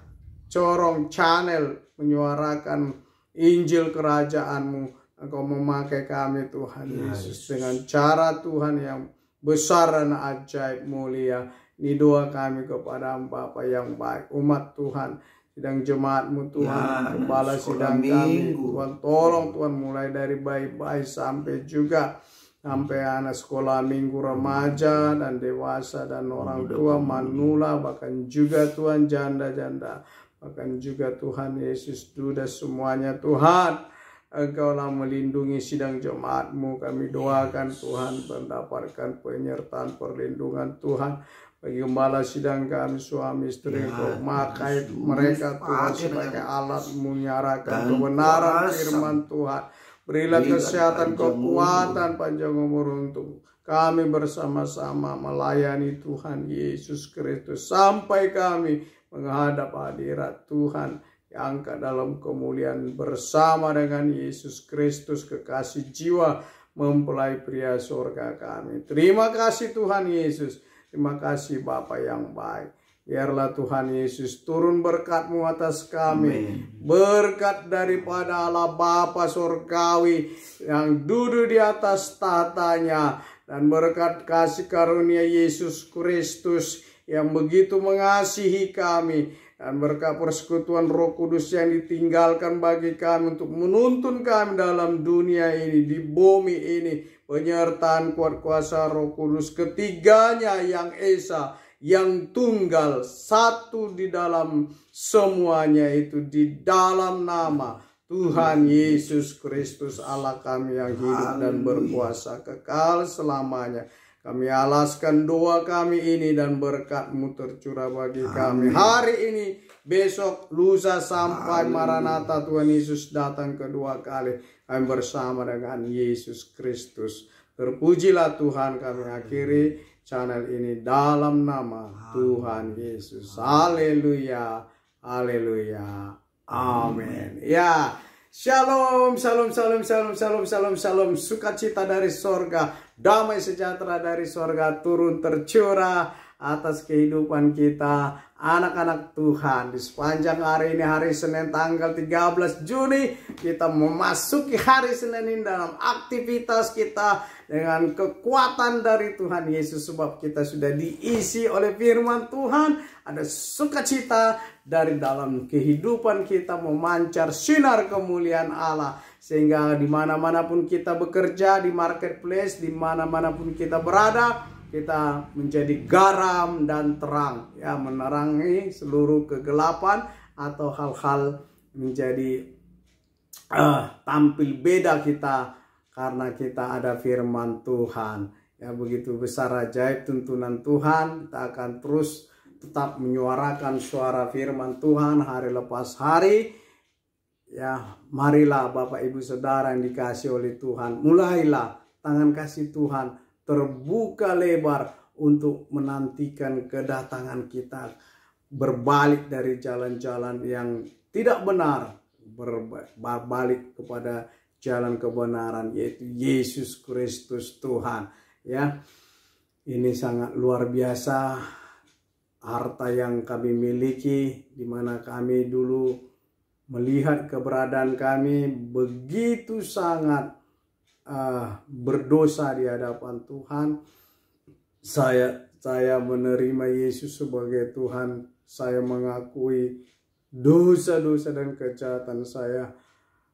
corong channel menyuarakan Injil kerajaan-Mu. Engkau memakai kami Tuhan Yesus dengan cara Tuhan yang besar dan ajaib mulia. Ini doa kami kepada Bapa yang baik. Umat Tuhan, sidang jemaat-Mu Tuhan, kepala sidang kami Tuhan, tolong Tuhan, mulai dari bayi-bayi sampai juga sampai anak sekolah minggu, remaja dan dewasa dan orang tua, manula, bahkan juga Tuhan janda-janda, bahkan juga Tuhan Yesus duda, semuanya Tuhan. Engkaulah melindungi sidang jemaat-Mu. Kami doakan Tuhan mendapatkan penyertaan perlindungan Tuhan bagi gembala sidang kami, suami istri. Engkau makai mereka Tuhan sebagai alat menyiarkan kebenaran firman Tuhan. Berilah kesehatan, kekuatan, panjang umur untuk kami bersama-sama melayani Tuhan Yesus Kristus sampai kami menghadap hadirat Tuhan, angkat dalam kemuliaan bersama dengan Yesus Kristus, kekasih jiwa mempelai pria surga kami. Terima kasih Tuhan Yesus. Terima kasih Bapa yang baik. Biarlah Tuhan Yesus turun berkat-Mu atas kami. Berkat daripada Allah Bapa surgawi yang duduk di atas tatanya, dan berkat kasih karunia Yesus Kristus yang begitu mengasihi kami, dan berkat persekutuan Roh Kudus yang ditinggalkan bagi kami untuk menuntun kami dalam dunia ini, di bumi ini, penyertaan kuat kuasa Roh Kudus ketiganya yang esa, yang tunggal, satu di dalam semuanya, itu di dalam nama Tuhan Yesus Kristus Allah kami yang hidup dan berkuasa kekal selamanya. Kami alaskan doa kami ini dan berkat-Mu tercurah bagi kami hari ini, besok, lusa, sampai Maranatha Tuhan Yesus datang kedua kali. Kami bersama dengan Yesus Kristus. Terpujilah Tuhan, kami akhiri channel ini dalam nama Tuhan Yesus. Haleluya, haleluya, amin. Ya, shalom, shalom, shalom, shalom, shalom, shalom, shalom. Sukacita dari sorga, damai sejahtera dari sorga turun tercurah atas kehidupan kita, anak-anak Tuhan. Di sepanjang hari ini, hari Senin tanggal 13 Juni, kita memasuki hari Senin ini dalam aktivitas kita dengan kekuatan dari Tuhan Yesus, sebab kita sudah diisi oleh firman Tuhan. Ada sukacita dari dalam kehidupan kita, memancar sinar kemuliaan Allah, sehingga di mana-mana pun kita bekerja, di marketplace, di mana-mana pun kita berada, kita menjadi garam dan terang, ya, menerangi seluruh kegelapan atau hal-hal menjadi tampil beda kita karena kita ada firman Tuhan. Ya, begitu besar ajaib tuntunan Tuhan, kita akan terus tetap menyuarakan suara firman Tuhan hari lepas hari. Ya, marilah Bapak Ibu Saudara yang dikasihi oleh Tuhan, mulailah tangan kasih Tuhan terbuka lebar untuk menantikan kedatangan kita, berbalik dari jalan-jalan yang tidak benar, berbalik kepada jalan kebenaran, yaitu Yesus Kristus Tuhan. Ya, ini sangat luar biasa harta yang kami miliki, di mana kami dulu melihat keberadaan kami begitu sangat berdosa di hadapan Tuhan. Saya menerima Yesus sebagai Tuhan. Saya mengakui dosa-dosa dan kejahatan saya.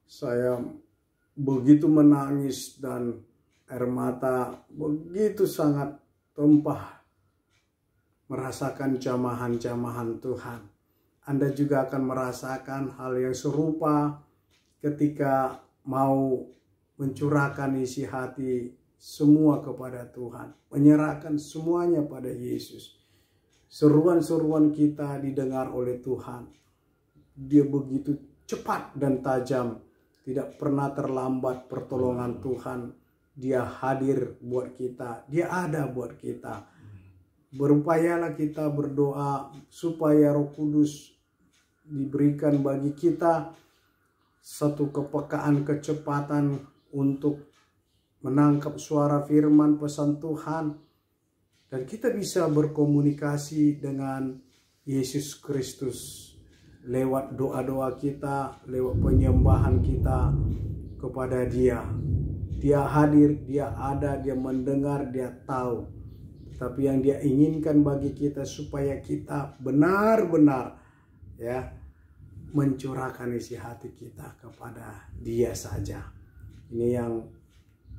Saya begitu menangis dan air mata begitu sangat tumpah merasakan jamahan-jamahan Tuhan. Anda juga akan merasakan hal yang serupa ketika mau mencurahkan isi hati semua kepada Tuhan, menyerahkan semuanya pada Yesus. Seruan-seruan kita didengar oleh Tuhan. Dia begitu cepat dan tajam, tidak pernah terlambat pertolongan Tuhan. Dia hadir buat kita, dia ada buat kita. Berupayalah kita berdoa supaya Roh Kudus diberikan bagi kita satu kepekaan, kecepatan untuk menangkap suara firman pesan Tuhan, dan kita bisa berkomunikasi dengan Yesus Kristus lewat doa-doa kita, lewat penyembahan kita kepada Dia. Dia hadir, Dia ada, Dia mendengar, Dia tahu. Tapi yang Dia inginkan bagi kita supaya kita benar-benar, ya, mencurahkan isi hati kita kepada Dia saja. Ini yang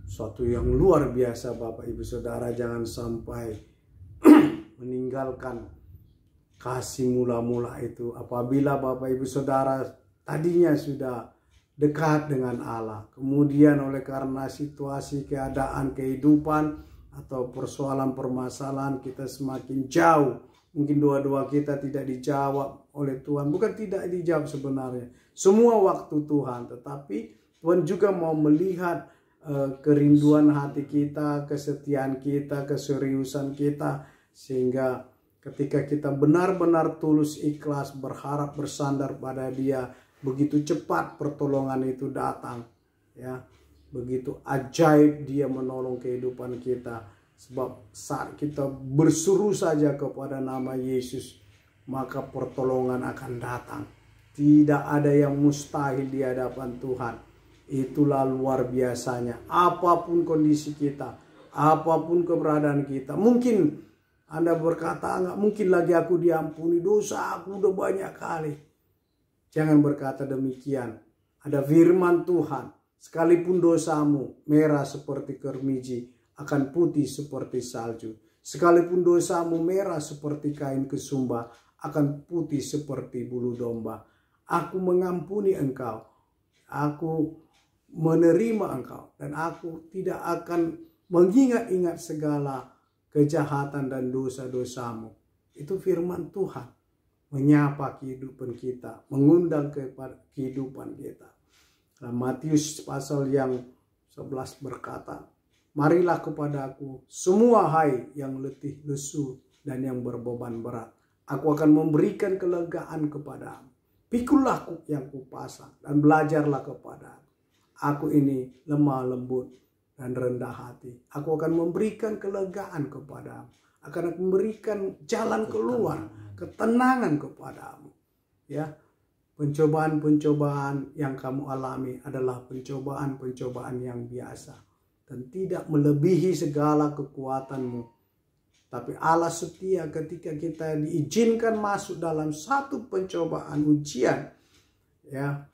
suatu yang luar biasa, Bapak Ibu Saudara. Jangan sampai meninggalkan kasih mula-mula itu. Apabila Bapak Ibu Saudara tadinya sudah dekat dengan Allah, kemudian oleh karena situasi, keadaan, kehidupan atau persoalan permasalahan kita semakin jauh, mungkin doa-doa kita tidak dijawab oleh Tuhan. Bukan tidak dijawab sebenarnya, semua waktu Tuhan, tetapi Tuhan juga mau melihat kerinduan hati kita, kesetiaan kita, keseriusan kita, sehingga ketika kita benar-benar tulus, ikhlas, berharap, bersandar pada Dia, begitu cepat pertolongan itu datang, ya, begitu ajaib Dia menolong kehidupan kita. Sebab saat kita berseru saja kepada nama Yesus, maka pertolongan akan datang. Tidak ada yang mustahil di hadapan Tuhan. Itulah luar biasanya. Apapun kondisi kita, apapun keberadaan kita. Mungkin Anda berkata, nggak mungkin lagi aku diampuni, dosa aku udah banyak kali. Jangan berkata demikian. Ada firman Tuhan, sekalipun dosamu merah seperti kermiji, akan putih seperti salju. Sekalipun dosamu merah seperti kain kesumba, akan putih seperti bulu domba. Aku mengampuni engkau, aku menerima engkau, dan aku tidak akan mengingat-ingat segala kejahatan dan dosa-dosamu. Itu firman Tuhan, menyapa kehidupan kita, mengundang kepada kehidupan kita. Dalam Matius pasal yang 11 berkata, marilah kepadaku semua hai yang letih lesu dan yang berbeban berat. Aku akan memberikan kelegaan kepadamu. Pikulah yang kupasang dan belajarlah kepadaku. Aku ini lemah lembut dan rendah hati. Aku akan memberikan kelegaan kepadamu. Akan memberikan jalan keluar, ketenangan kepadamu. Ya, pencobaan-pencobaan yang kamu alami adalah pencobaan-pencobaan yang biasa dan tidak melebihi segala kekuatanmu. Tapi Allah setia ketika kita diizinkan masuk dalam satu pencobaan ujian. Ya,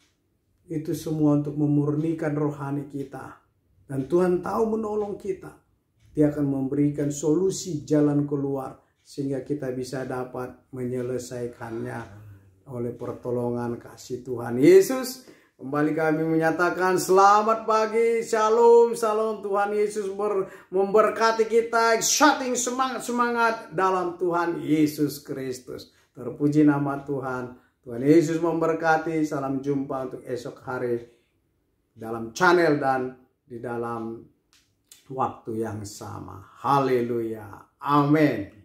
itu semua untuk memurnikan rohani kita. Dan Tuhan tahu menolong kita. Dia akan memberikan solusi jalan keluar sehingga kita bisa dapat menyelesaikannya oleh pertolongan kasih Tuhan Yesus. Kembali kami menyatakan selamat pagi, shalom, shalom. Tuhan Yesus memberkati kita, exciting, semangat dalam Tuhan Yesus Kristus. Terpuji nama Tuhan. Tuhan Yesus memberkati. Salam jumpa untuk esok hari dalam channel dan di dalam waktu yang sama. Haleluya. Amin.